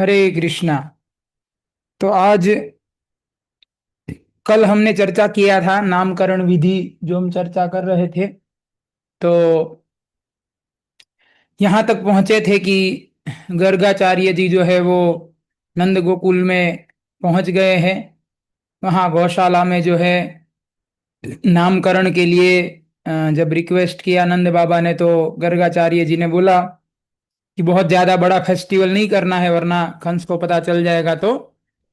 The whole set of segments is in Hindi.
हरे कृष्णा। तो आज कल हमने चर्चा किया था नामकरण विधि, जो हम चर्चा कर रहे थे। तो यहाँ तक पहुंचे थे कि गर्गाचार्य जी जो है वो नंद गोकुल में पहुंच गए हैं। वहाँ गौशाला में जो है नामकरण के लिए जब रिक्वेस्ट किया नंद बाबा ने, तो गर्गाचार्य जी ने बोला कि बहुत ज्यादा बड़ा फेस्टिवल नहीं करना है, वरना कंस को पता चल जाएगा तो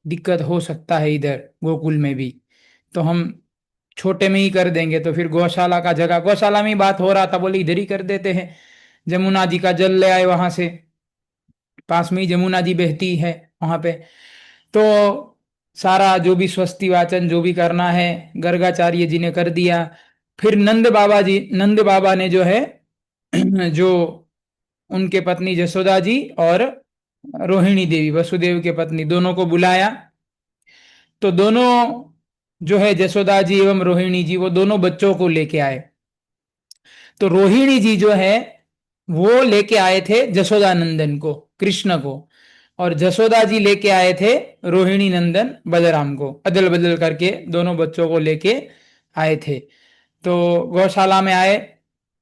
दिक्कत हो सकता है इधर गोकुल में भी। तो हम छोटे में ही कर देंगे। तो फिर गौशाला का जगह, गौशाला में ही बात हो रहा था, बोले इधर ही कर देते हैं। जमुना जी का जल ले आए वहां से, पास में ही जमुना जी बहती है वहां पे। तो सारा जो भी स्वस्ति वाचन जो भी करना है गर्गाचार्य जी ने कर दिया। फिर नंद बाबा ने जो है जो उनके पत्नी जसोदा जी और रोहिणी देवी वसुदेव के पत्नी, दोनों को बुलाया। तो दोनों जो है जसोदा जी एवं रोहिणी जी, वो दोनों बच्चों को लेके आए। तो रोहिणी जी जो है वो लेके आए थे जसोदा नंदन को, कृष्ण को। और जसोदा जी लेके आए थे रोहिणी नंदन बलराम को, अदल बदल करके दोनों बच्चों को लेके आए थे। तो गौशाला में आए,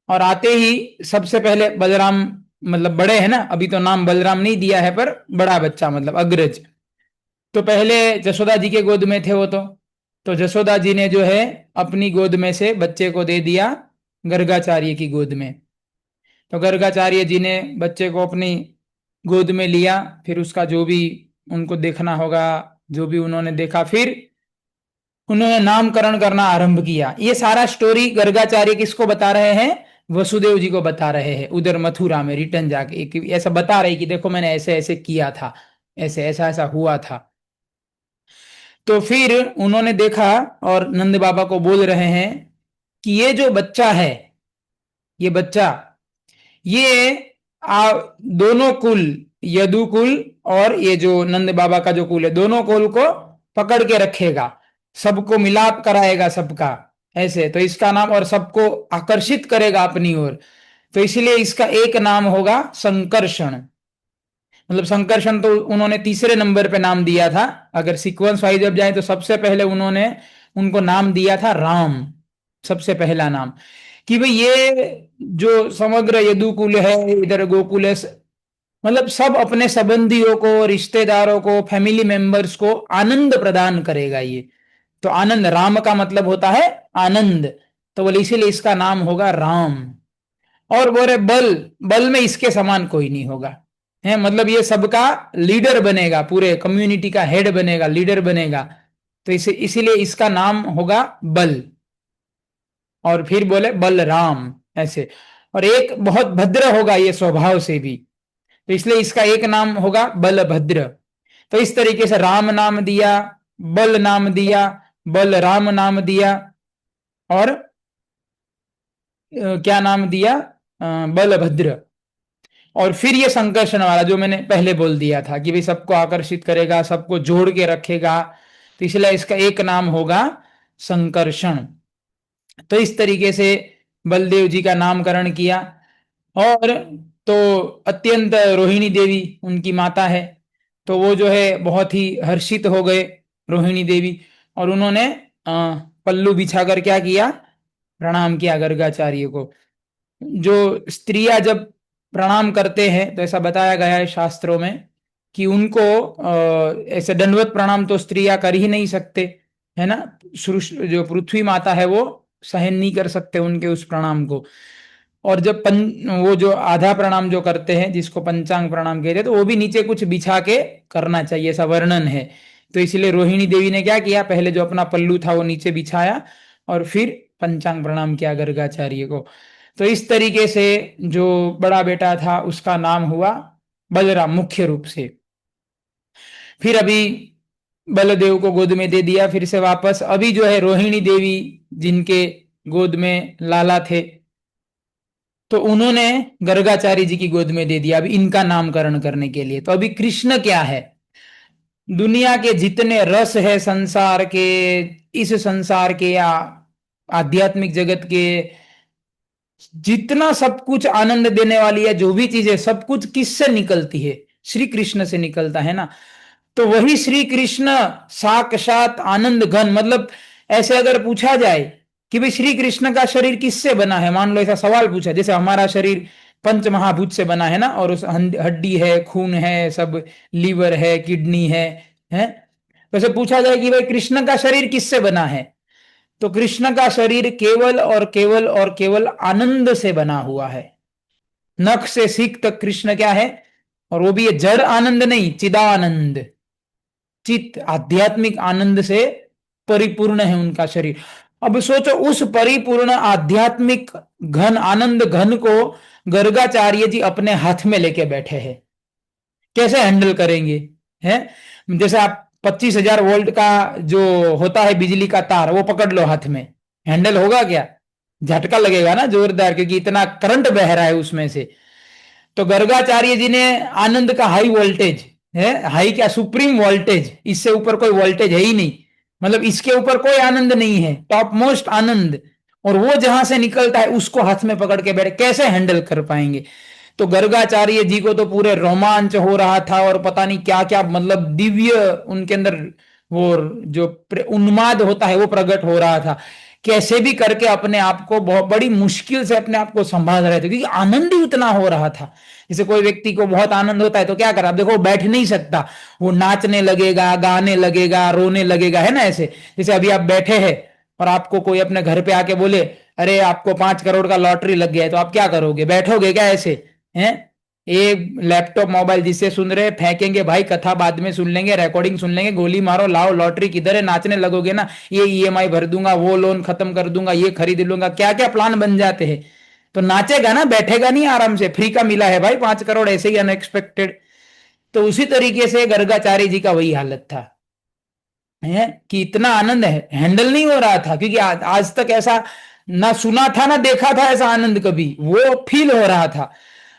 और आते ही सबसे पहले बलराम, मतलब बड़े हैं ना, अभी तो नाम बलराम नहीं दिया है, पर बड़ा बच्चा मतलब अग्रज। तो पहले जसोदा जी के गोद में थे वो। तो जसोदा जी ने जो है अपनी गोद में से बच्चे को दे दिया गर्गाचार्य की गोद में। तो गर्गाचार्य जी ने बच्चे को अपनी गोद में लिया। फिर उसका जो भी उनको देखना होगा, जो भी उन्होंने देखा, फिर उन्होंने नामकरण करना आरंभ किया। ये सारा स्टोरी गर्गाचार्य किसको बता रहे हैं? वसुदेव जी को बता रहे हैं, उधर मथुरा में रिटर्न जाके ऐसा बता रहे कि देखो मैंने ऐसे ऐसे किया था, ऐसे ऐसा ऐसा हुआ था। तो फिर उन्होंने देखा और नंद बाबा को बोल रहे हैं कि ये जो बच्चा है, ये बच्चा, ये दोनों कुल, यदु कुल और ये जो नंद बाबा का जो कुल है, दोनों कुल को पकड़ के रखेगा, सबको मिलाप कराएगा सबका, ऐसे। तो इसका नाम, और सबको आकर्षित करेगा अपनी ओर, तो इसलिए इसका एक नाम होगा संकर्षण। मतलब संकर्षण तो उन्होंने तीसरे नंबर पे नाम दिया था। अगर सीक्वेंस वाइज जब जाए तो सबसे पहले उन्होंने उनको नाम दिया था राम, सबसे पहला नाम। कि भाई ये जो समग्र यदुकुल है, इधर गोकुल है, मतलब सब अपने संबंधियों को, रिश्तेदारों को, फैमिली मेंबर्स को आनंद प्रदान करेगा ये। तो आनंद, राम का मतलब होता है आनंद। तो बोले इसीलिए इसका नाम होगा राम। और बोले बल, बल में इसके समान कोई नहीं होगा, है मतलब ये सबका लीडर बनेगा, पूरे कम्युनिटी का हेड बनेगा, लीडर बनेगा। तो इसे इसीलिए इसका नाम होगा बल। और फिर बोले बलराम, ऐसे। और एक बहुत भद्र होगा ये स्वभाव से भी, तो इसलिए इसका एक नाम होगा बलभद्र। तो इस तरीके से राम नाम दिया, बल नाम दिया, बलराम नाम दिया, और क्या नाम दिया? बलभद्र। और फिर ये संकर्षण वाला जो मैंने पहले बोल दिया था कि भाई सबको आकर्षित करेगा, सबको जोड़ के रखेगा, तो इसलिए इसका एक नाम होगा संकर्षण। तो इस तरीके से बलदेव जी का नामकरण किया। और तो अत्यंत, रोहिणी देवी उनकी माता है, तो वो जो है बहुत ही हर्षित हो गए, रोहिणी देवी। और उन्होंने पल्लू बिछाकर क्या किया? प्रणाम किया गर्गाचार्य को। जो स्त्रियां जब प्रणाम करते हैं, तो ऐसा बताया गया है शास्त्रों में कि उनको ऐसे दंडवत प्रणाम तो स्त्रियां कर ही नहीं सकते, है ना। जो पृथ्वी माता है वो सहन नहीं कर सकते उनके उस प्रणाम को। और जब वो जो आधा प्रणाम जो करते हैं, जिसको पंचांग प्रणाम कहते हैं, तो वो भी नीचे कुछ बिछा के करना चाहिए, ऐसा वर्णन है। तो इसलिए रोहिणी देवी ने क्या किया, पहले जो अपना पल्लू था वो नीचे बिछाया, और फिर पंचांग प्रणाम किया गर्गाचार्य को। तो इस तरीके से जो बड़ा बेटा था उसका नाम हुआ बलराम, मुख्य रूप से। फिर अभी बलदेव को गोद में दे दिया फिर से वापस। अभी जो है रोहिणी देवी, जिनके गोद में लाला थे, तो उन्होंने गर्गाचार्य जी की गोद में दे दिया अभी इनका नामकरण करने के लिए। तो अभी कृष्ण क्या है, दुनिया के जितने रस है संसार के, इस संसार के या आध्यात्मिक जगत के, जितना सब कुछ आनंद देने वाली है जो भी चीजें, सब कुछ किससे निकलती है? श्री कृष्ण से निकलता है ना। तो वही श्री कृष्ण साक्षात आनंद घन, मतलब ऐसे अगर पूछा जाए कि भाई श्री कृष्ण का शरीर किससे बना है, मान लो ऐसा सवाल पूछा, जैसे हमारा शरीर पंच महाभूत से बना है ना, और उस हड्डी है, खून है, सब लीवर है, किडनी है। वैसे पूछा जाए कि भाई कृष्ण का शरीर किससे बना है, तो कृष्ण का शरीर केवल और केवल और केवल आनंद से बना हुआ है। नख से सीख तक कृष्ण क्या है, और वो भी ये जड़ आनंद नहीं, चिदानंद, चित आध्यात्मिक आनंद से परिपूर्ण है उनका शरीर। अब सोचो उस परिपूर्ण आध्यात्मिक घन आनंद घन को गर्गाचार्य जी अपने हाथ में लेके बैठे हैं, कैसे हैंडल करेंगे? है जैसे आप 25,000 वोल्ट का जो होता है बिजली का तार, वो पकड़ लो हाथ में, हैंडल होगा क्या? झटका लगेगा ना जोरदार, क्योंकि इतना करंट बह रहा है उसमें से। तो गर्गाचार्य जी ने आनंद का हाई वोल्टेज है, हाई क्या, सुप्रीम वोल्टेज, इससे ऊपर कोई वोल्टेज है ही नहीं, मतलब इसके ऊपर कोई आनंद नहीं है, टॉप मोस्ट आनंद, और वो जहां से निकलता है उसको हाथ में पकड़ के बैठे, कैसे हैंडल कर पाएंगे? तो गर्गाचार्य जी को तो पूरे रोमांच हो रहा था, और पता नहीं क्या क्या, मतलब दिव्य उनके अंदर वो जो उन्माद होता है वो प्रकट हो रहा था। कैसे भी करके अपने आप को बहुत बड़ी मुश्किल से अपने आप को संभाल रहे थे, क्योंकि आनंद ही उतना हो रहा था। जैसे कोई व्यक्ति को बहुत आनंद होता है तो क्या करा, देखो बैठ नहीं सकता, वो नाचने लगेगा, गाने लगेगा, रोने लगेगा, है ना ऐसे। जैसे अभी आप बैठे हैं और आपको कोई अपने घर पे आके बोले अरे आपको 5 करोड़ का लॉटरी लग गया है, तो आप क्या करोगे, बैठोगे क्या ऐसे? हैं? ये लैपटॉप मोबाइल जिससे सुन रहे फेंकेंगे भाई, कथा बाद में सुन लेंगे, रिकॉर्डिंग सुन लेंगे, गोली मारो, लाओ लॉटरी किधर है, नाचने लगोगे ना, ये ईएमआई भर दूंगा, वो लोन खत्म कर दूंगा, ये खरीद लूंगा, क्या क्या प्लान बन जाते हैं। तो नाचेगा ना, बैठेगा नहीं आराम से, फ्री का मिला है भाई 5 करोड़, ऐसे ही अनएक्सपेक्टेड। तो उसी तरीके से गर्गाचार्य जी का वही हालत था, है कि इतना आनंद है हैंडल नहीं हो रहा था, क्योंकि आज तक ऐसा ना सुना था ना देखा था ऐसा आनंद कभी, वो फील हो रहा था।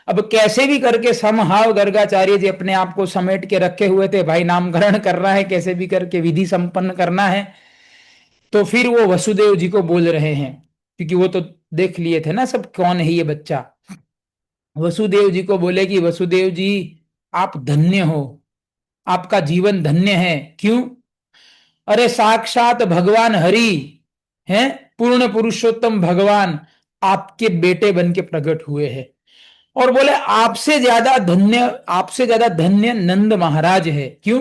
अब कैसे भी करके समहाव गर्गाचार्य जी अपने आप को समेट के रखे हुए थे, भाई नामकरण करना है, कैसे भी करके विधि संपन्न करना है। तो फिर वो वसुदेव जी को बोल रहे हैं, क्योंकि वो तो देख लिए थे ना सब कौन है ये बच्चा। वसुदेव जी को बोले कि वसुदेव जी आप धन्य हो, आपका जीवन धन्य है। क्यों? अरे साक्षात भगवान हरि हैं, पूर्ण पुरुषोत्तम भगवान आपके बेटे बन के प्रकट हुए हैं। और बोले आपसे ज्यादा धन्य नंद महाराज है। क्यों?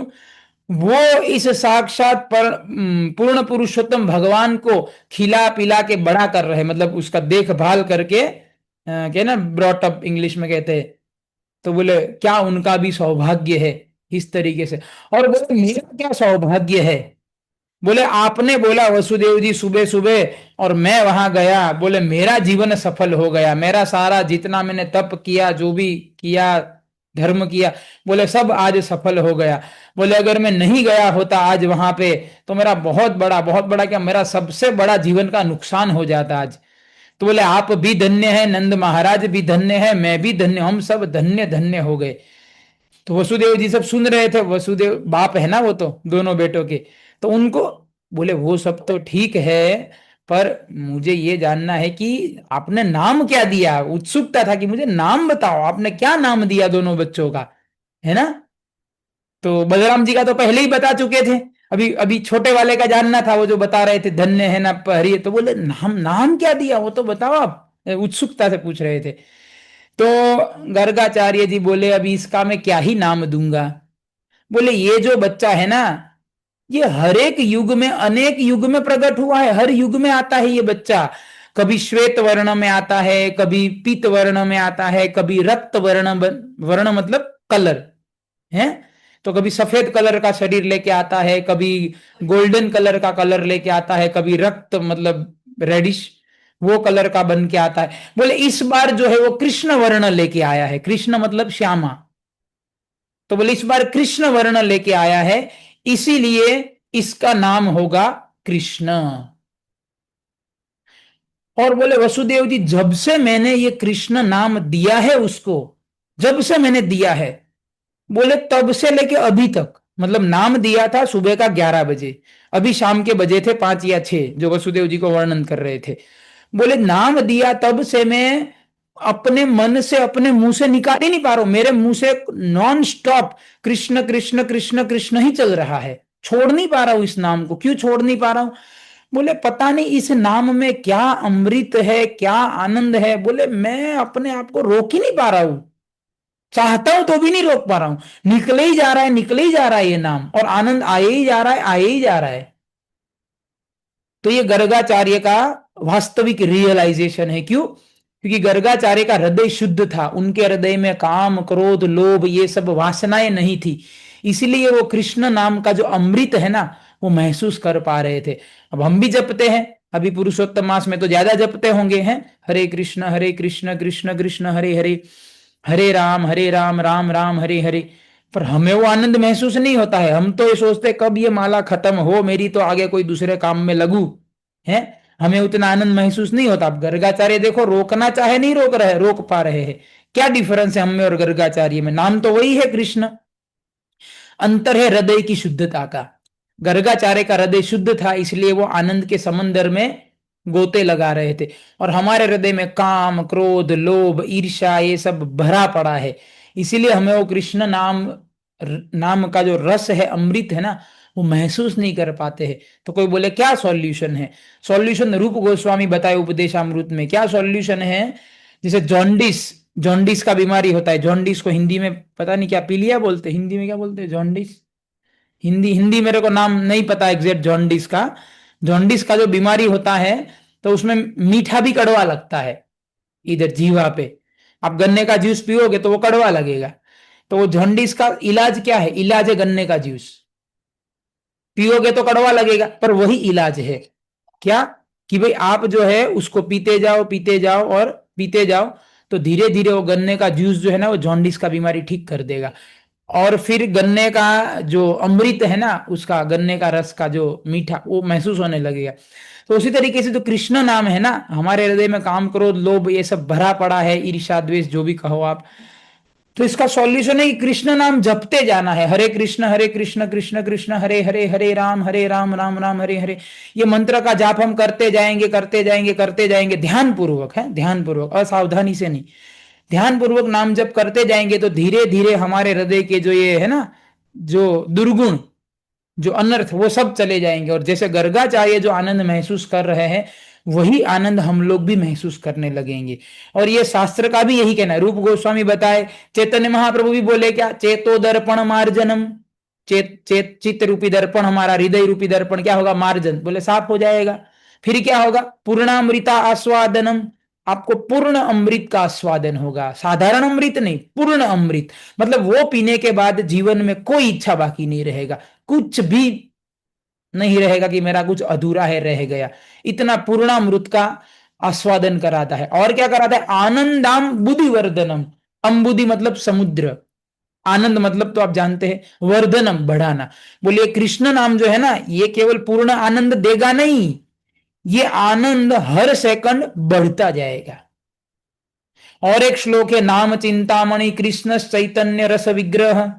वो इस साक्षात पूर्ण पुरुषोत्तम भगवान को खिला पिला के बड़ा कर रहे, मतलब उसका देखभाल करके, क्या ना ब्रॉट अप इंग्लिश में कहते हैं। तो बोले क्या उनका भी सौभाग्य है इस तरीके से। और बोले मेरा क्या सौभाग्य है? बोले आपने बोला वसुदेव जी सुबह सुबह, और मैं वहां गया, बोले मेरा जीवन सफल हो गया, मेरा सारा जितना मैंने तप किया, जो भी किया, धर्म किया, बोले सब आज सफल हो गया। बोले अगर मैं नहीं गया होता आज वहां पे, तो मेरा बहुत बड़ा क्या, मेरा सबसे बड़ा जीवन का नुकसान हो जाता आज। तो बोले आप भी धन्य है, नंद महाराज भी धन्य है, मैं भी धन्य, हम सब धन्य धन्य हो गए। तो वसुदेव जी सब सुन रहे थे, वसुदेव बाप है ना वो तो दोनों बेटों के, तो उनको बोले वो सब तो ठीक है, पर मुझे ये जानना है कि आपने नाम क्या दिया, उत्सुकता था कि मुझे नाम बताओ, आपने क्या नाम दिया दोनों बच्चों का, है ना। तो बलराम जी का तो पहले ही बता चुके थे, अभी अभी छोटे वाले का जानना था, वो जो बता रहे थे धन्य है ना हरि, तो बोले नाम नाम क्या दिया वो तो बताओ आप, उत्सुकता से पूछ रहे थे। तो गर्गाचार्य जी बोले अभी इसका मैं क्या ही नाम दूंगा। बोले ये जो बच्चा है ना, ये हर एक युग में अनेक युग में प्रकट हुआ है, हर युग में आता है ये बच्चा। कभी श्वेत वर्ण में आता है, कभी पीत वर्ण में आता है, कभी रक्त वर्ण, वर्ण मतलब कलर है, तो कभी सफेद कलर का शरीर लेके आता है, कभी गोल्डन कलर का कलर लेके आता है, कभी रक्त मतलब रेडिश वो कलर का बन के आता है। बोले इस बार जो है वो कृष्ण वर्ण लेके आया है, कृष्ण मतलब श्यामा, तो बोले इस बार कृष्ण वर्ण लेके आया है, इसीलिए इसका नाम होगा कृष्ण। और बोले वसुदेव जी जब से मैंने ये कृष्ण नाम दिया है उसको, जब से मैंने दिया है, बोले तब से लेके अभी तक, मतलब नाम दिया था सुबह का 11 बजे, अभी शाम के बजे थे 5 या 6, जो वसुदेव जी को वर्णन कर रहे थे। बोले नाम दिया तब से मैं अपने मन से, अपने मुंह से निकाल ही नहीं पा रहा हूं, मेरे मुंह से नॉन स्टॉप कृष्ण कृष्ण कृष्ण कृष्ण ही चल रहा है, छोड़ नहीं पा रहा हूं इस नाम को। क्यों छोड़ नहीं पा रहा हूं? बोले पता नहीं इस नाम में क्या अमृत है, क्या आनंद है। बोले मैं अपने आप को रोक ही नहीं पा रहा हूं, चाहता हूं तो भी नहीं रोक पा रहा हूं। निकले ही जा रहा है, निकले ही जा रहा है ये नाम, और आनंद आए ही जा रहा है, आए ही जा रहा है। तो ये गर्गाचार्य का वास्तविक रियलाइजेशन है। क्यों? क्योंकि गर्गाचार्य का हृदय शुद्ध था, उनके हृदय में काम क्रोध लोभ ये सब वासनाएं नहीं थी, इसलिए वो कृष्ण नाम का जो अमृत है ना वो महसूस कर पा रहे थे। अब हम भी जपते हैं, अभी पुरुषोत्तम मास में तो ज्यादा जपते होंगे हैं, हरे कृष्ण कृष्ण कृष्ण हरे हरे, हरे राम राम राम हरे हरे। पर हमें वो आनंद महसूस नहीं होता है। हम तो ये सोचते कब ये माला खत्म हो मेरी, तो आगे कोई दूसरे काम में लगू है। हमें उतना आनंद महसूस नहीं होता। अब गर्गाचार्य देखो, रोकना चाहे नहीं रोक रहे, रोक पा रहे हैं। क्या डिफरेंस है हम में और गर्गाचार्य में? नाम तो वही है कृष्ण, अंतर है हृदय की शुद्धता का। गर्गाचार्य का हृदय शुद्ध था, इसलिए वो आनंद के समंदर में गोते लगा रहे थे। और हमारे हृदय में काम क्रोध लोभ ईर्ष्या ये सब भरा पड़ा है, इसीलिए हमें वो कृष्ण नाम नाम का जो रस है, अमृत है ना, वो महसूस नहीं कर पाते हैं। तो कोई बोले क्या सॉल्यूशन है? सॉल्यूशन रूप गोस्वामी बताए उपदेशामृत में। क्या सॉल्यूशन है? जैसे जॉन्डिस, जॉन्डिस का बीमारी होता है, जॉन्डिस को हिंदी में पता नहीं क्या, पीलिया बोलते, हिंदी में क्या बोलते हैं? जॉन्डिस, हिंदी हिंदी मेरे को नाम नहीं पता एग्जैक्ट जॉन्डिस का। जॉन्डिस का जो बीमारी होता है तो उसमें मीठा भी कड़वा लगता है, इधर जीवा पे। आप गन्ने का जूस पियोगे तो वो कड़वा लगेगा। तो वो जॉन्डिस का इलाज क्या है? इलाज है गन्ने का जूस। पियोगे तो कड़वा लगेगा, पर वही इलाज है। क्या? कि भाई आप जो है उसको पीते जाओ पीते जाओ और पीते जाओ, तो धीरे धीरे वो गन्ने का जूस जो है ना वो जॉन्डिस का बीमारी ठीक कर देगा। और फिर गन्ने का जो अमृत है ना, उसका गन्ने का रस का जो मीठा वो महसूस होने लगेगा। तो उसी तरीके से जो कृष्ण नाम है ना, हमारे हृदय में काम क्रोध लोभ ये सब भरा पड़ा है, ईर्ष्या द्वेष जो भी कहो आप, तो इसका सॉल्यूशन है कि कृष्ण नाम जपते जाना है। हरे कृष्ण कृष्ण कृष्ण हरे हरे, हरे राम राम राम हरे हरे। ये मंत्र का जाप हम करते जाएंगे करते जाएंगे करते जाएंगे, ध्यान पूर्वक है, ध्यान पूर्वक, असावधानी से नहीं। ध्यान पूर्वक नाम जप करते जाएंगे तो धीरे धीरे हमारे हृदय के जो ये है ना, जो दुर्गुण जो अनर्थ वो सब चले जाएंगे। और जैसे गर्गाचार्य जो आनंद महसूस कर रहे हैं, वही आनंद हम लोग भी महसूस करने लगेंगे। और ये शास्त्र का भी यही कहना है। रूप गोस्वामी बताए, चैतन्य महाप्रभु भी बोले क्या? चेतो दर्पण मार्जनम, चित्त रूपी दर्पण, हमारा हृदय रूपी दर्पण क्या होगा? मार्जन, बोले साफ हो जाएगा। फिर क्या होगा? पूर्णामृता आस्वादनम, आपको पूर्ण अमृत का आस्वादन होगा, साधारण अमृत नहीं, पूर्ण अमृत। मतलब वो पीने के बाद जीवन में कोई इच्छा बाकी नहीं रहेगा, कुछ भी नहीं रहेगा कि मेरा कुछ अधूरा है रह गया। इतना पूर्णामृत का आस्वादन कराता है। और क्या कराता है? आनंदाम बुद्धिवर्धनम, अम्बुद्धि मतलब समुद्र, आनंद मतलब तो आप जानते हैं वर्धनम बढ़ाना। बोलिए कृष्ण नाम जो है ना, ये केवल पूर्ण आनंद देगा नहीं, ये आनंद हर सेकंड बढ़ता जाएगा। और एक श्लोक है, नाम चिंतामणि कृष्ण चैतन्य रस विग्रह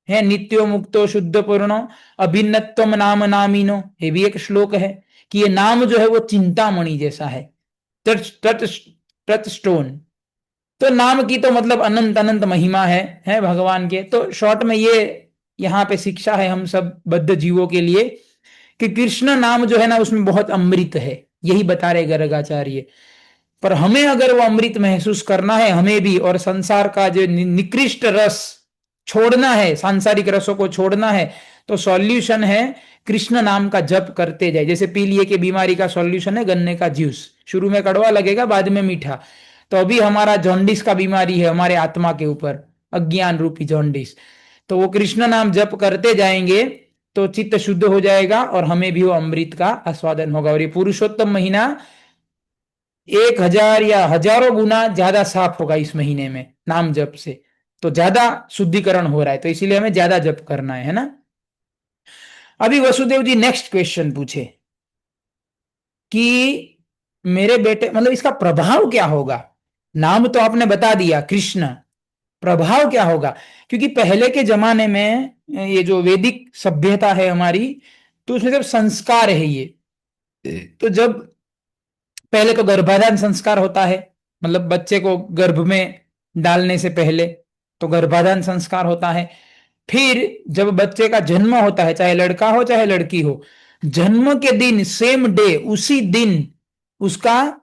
है, नित्यो मुक्तो शुद्ध पूर्ण अभिन्नत्वम नाम नामीनो। ये भी एक श्लोक है कि ये नाम जो है वो चिंतामणि जैसा है, टच स्टोन। तो नाम की तो मतलब अनंत अनंत महिमा है भगवान के। तो शॉर्ट में ये यहाँ पे शिक्षा है हम सब बद्ध जीवों के लिए कि कृष्ण नाम जो है ना उसमें बहुत अमृत है, यही बता रहे गर्गाचार्य। पर हमें अगर वो अमृत महसूस करना है, हमें भी, और संसार का जो निकृष्ट रस छोड़ना है, सांसारिक रसों को छोड़ना है, तो सॉल्यूशन है कृष्ण नाम का जप करते जाए। जैसे पीलिए की बीमारी का सॉल्यूशन है गन्ने का जूस, शुरू में कड़वा लगेगा बाद में मीठा। तो अभी हमारा जॉन्डिस का बीमारी है हमारे आत्मा के ऊपर, अज्ञान रूपी जॉन्डिस। तो वो कृष्ण नाम जप करते जाएंगे तो चित्त शुद्ध हो जाएगा और हमें भी वो अमृत का आस्वादन होगा। और ये पुरुषोत्तम महीना 1000 या हजारों गुना ज्यादा साफ होगा इस महीने में नाम जप से। तो ज्यादा शुद्धिकरण हो रहा है, तो इसीलिए हमें ज्यादा जप करना है ना। अभी वसुदेव जी नेक्स्ट क्वेश्चन पूछे कि मेरे बेटे, मतलब इसका प्रभाव क्या होगा? नाम तो आपने बता दिया कृष्ण, प्रभाव क्या होगा? क्योंकि पहले के जमाने में ये जो वैदिक सभ्यता है हमारी, तो उसमें जब संस्कार है ये, तो जब पहले तो गर्भाधान संस्कार होता है, मतलब बच्चे को गर्भ में डालने से पहले, तो गर्भाधान संस्कार होता है। फिर जब बच्चे का जन्म होता है, चाहे लड़का हो चाहे लड़की हो, जन्म के दिन सेम डे, उसी दिन उसका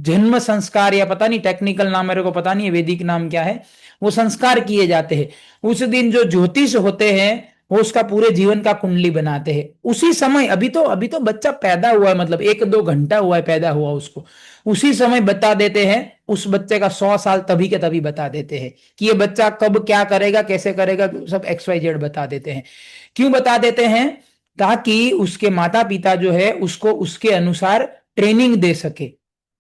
जन्म संस्कार, या पता नहीं टेक्निकल नाम मेरे को पता नहीं है, वैदिक नाम क्या है, वो संस्कार किए जाते हैं। उस दिन जो ज्योतिष होते हैं वो उसका पूरे जीवन का कुंडली बनाते हैं उसी समय। अभी तो बच्चा पैदा हुआ है, मतलब 1-2 घंटा हुआ है पैदा हुआ उसको, उसी समय बता देते हैं। उस बच्चे का 100 साल तभी के तभी बता देते हैं कि ये बच्चा कब क्या करेगा, कैसे करेगा, सब XYZ बता देते हैं। क्यों बता देते हैं? ताकि उसके माता पिता जो है उसको उसके अनुसार ट्रेनिंग दे सके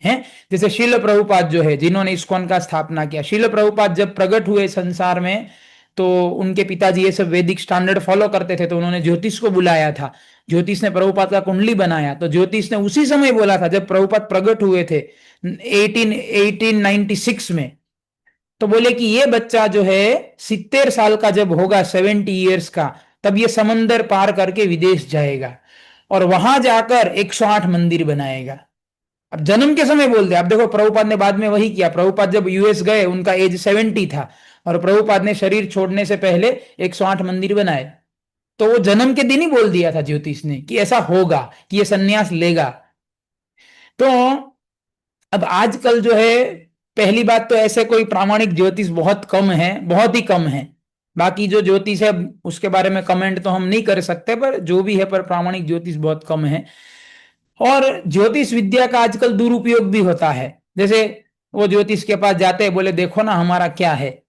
हैं। जैसे शिल प्रभुपाद जो है, जिन्होंने इस्कॉन का स्थापना किया, शिल प्रभुपाद जब प्रकट हुए संसार में, तो उनके पिताजी ये सब वैदिक स्टैंडर्ड फॉलो करते थे, तो उन्होंने ज्योतिष को बुलाया था। ज्योतिष ने प्रभुपाद का कुंडली बनाया, तो ज्योतिष ने उसी समय बोला था जब प्रभुपाद प्रकट हुए थे 1896 में, तो बोले कि ये बच्चा जो है 70 साल का जब होगा, 70 ईयर्स का, तब ये समंदर पार करके विदेश जाएगा और वहां जाकर 108 मंदिर बनाएगा। अब जन्म के समय बोल दे। आप देखो प्रभुपाद ने बाद में वही किया। प्रभुपाद जब US गए, उनका एज 70 था, और प्रभुपाद ने शरीर छोड़ने से पहले 108 मंदिर बनाए। तो वो जन्म के दिन ही बोल दिया था ज्योतिष ने कि ऐसा होगा, कि ये सन्यास लेगा। तो अब आजकल जो है, पहली बात तो ऐसे कोई प्रामाणिक ज्योतिष बहुत कम है, बहुत ही कम है। बाकी जो ज्योतिष है उसके बारे में कमेंट तो हम नहीं कर सकते, पर जो भी है, पर प्रामाणिक ज्योतिष बहुत कम है। और ज्योतिष विद्या का आजकल दुरुपयोग भी होता है। जैसे वो ज्योतिष के पास जाते हैं, बोले देखो ना हमारा क्या है,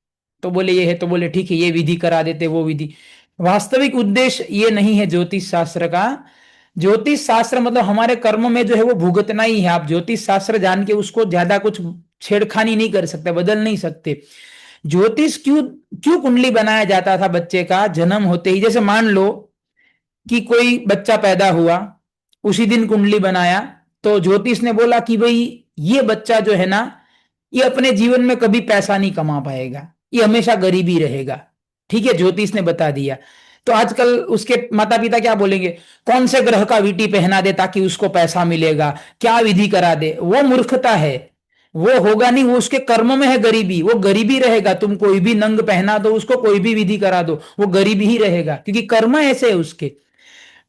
तो बोले ये है, तो बोले ठीक है ये विधि करा देते, वो विधि। वास्तविक उद्देश्य ये नहीं है ज्योतिष शास्त्र का। ज्योतिष शास्त्र मतलब हमारे कर्म में जो है वो भुगतना ही है। आप ज्योतिष शास्त्र जान के उसको ज्यादा कुछ छेड़खानी नहीं कर सकते, बदल नहीं सकते। ज्योतिष क्यों क्यों कुंडली बनाया जाता था बच्चे का जन्म होते ही? जैसे मान लो कि कोई बच्चा पैदा हुआ, उसी दिन कुंडली बनाया, तो ज्योतिष ने बोला कि भाई ये बच्चा जो है ना, ये अपने जीवन में कभी पैसा नहीं कमा पाएगा, ये हमेशा गरीबी रहेगा। ठीक है, ज्योतिष ने बता दिया। तो आजकल उसके माता पिता क्या बोलेंगे? कौन से ग्रह का वीटी पहना दे ताकि उसको पैसा मिलेगा, क्या विधि करा दे? वो मूर्खता है, वो होगा नहीं। वो उसके कर्म में है गरीबी, वो गरीबी रहेगा। तुम कोई भी नंग पहना दो उसको, कोई भी विधि करा दो, वो गरीबी ही रहेगा, क्योंकि कर्म ऐसे है उसके।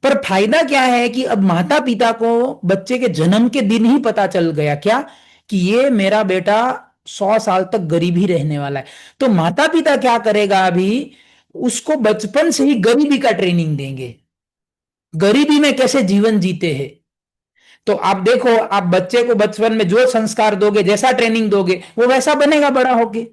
पर फायदा क्या है कि अब माता पिता को बच्चे के जन्म के दिन ही पता चल गया क्या, कि ये मेरा बेटा 100 साल तक गरीब ही रहने वाला है। तो माता पिता क्या करेगा अभी, उसको बचपन से ही गरीबी का ट्रेनिंग देंगे, गरीबी में कैसे जीवन जीते हैं। तो आप देखो, आप बच्चे को बचपन में जो संस्कार दोगे, जैसा ट्रेनिंग दोगे, वो वैसा बनेगा बड़ा होके।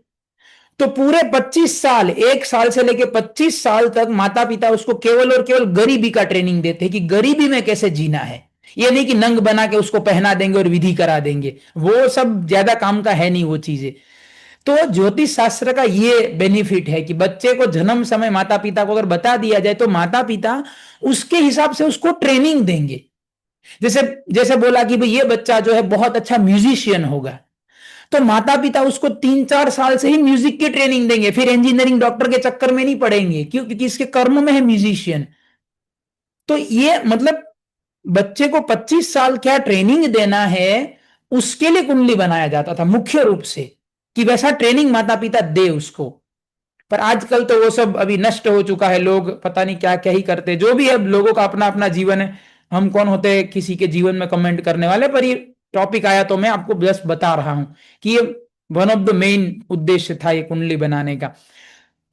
तो पूरे 25 साल, 1 साल से लेके 25 साल तक माता पिता उसको केवल और केवल गरीबी का ट्रेनिंग देते हैं कि गरीबी में कैसे जीना है। ये नहीं कि नंग बना के उसको पहना देंगे और विधि करा देंगे, वो सब ज्यादा काम का है नहीं वो चीजें। तो ज्योतिष शास्त्र का ये बेनिफिट है कि बच्चे को जन्म समय माता पिता को अगर बता दिया जाए, तो माता पिता उसके हिसाब से उसको ट्रेनिंग देंगे। जैसे जैसे बोला कि भाई ये बच्चा जो है बहुत अच्छा म्यूजिशियन होगा, तो माता पिता उसको 3-4 साल से ही म्यूजिक की ट्रेनिंग देंगे, फिर इंजीनियरिंग डॉक्टर के चक्कर में नहीं पड़ेंगे। क्यों? क्योंकि इसके कर्म में है म्यूजिशियन। तो ये मतलब बच्चे को 25 साल क्या ट्रेनिंग देना है, उसके लिए कुंडली बनाया जाता था मुख्य रूप से, कि वैसा ट्रेनिंग माता पिता दे उसको। पर आजकल तो वो सब अभी नष्ट हो चुका है। लोग पता नहीं क्या क्या ही करते, जो भी है, लोगों का अपना अपना जीवन है। हम कौन होते हैं किसी के जीवन में कमेंट करने वाले? पर ये टॉपिक आया तो मैं आपको बस बता रहा हूं कि ये वन ऑफ द मेन उद्देश्य था ये कुंडली बनाने का।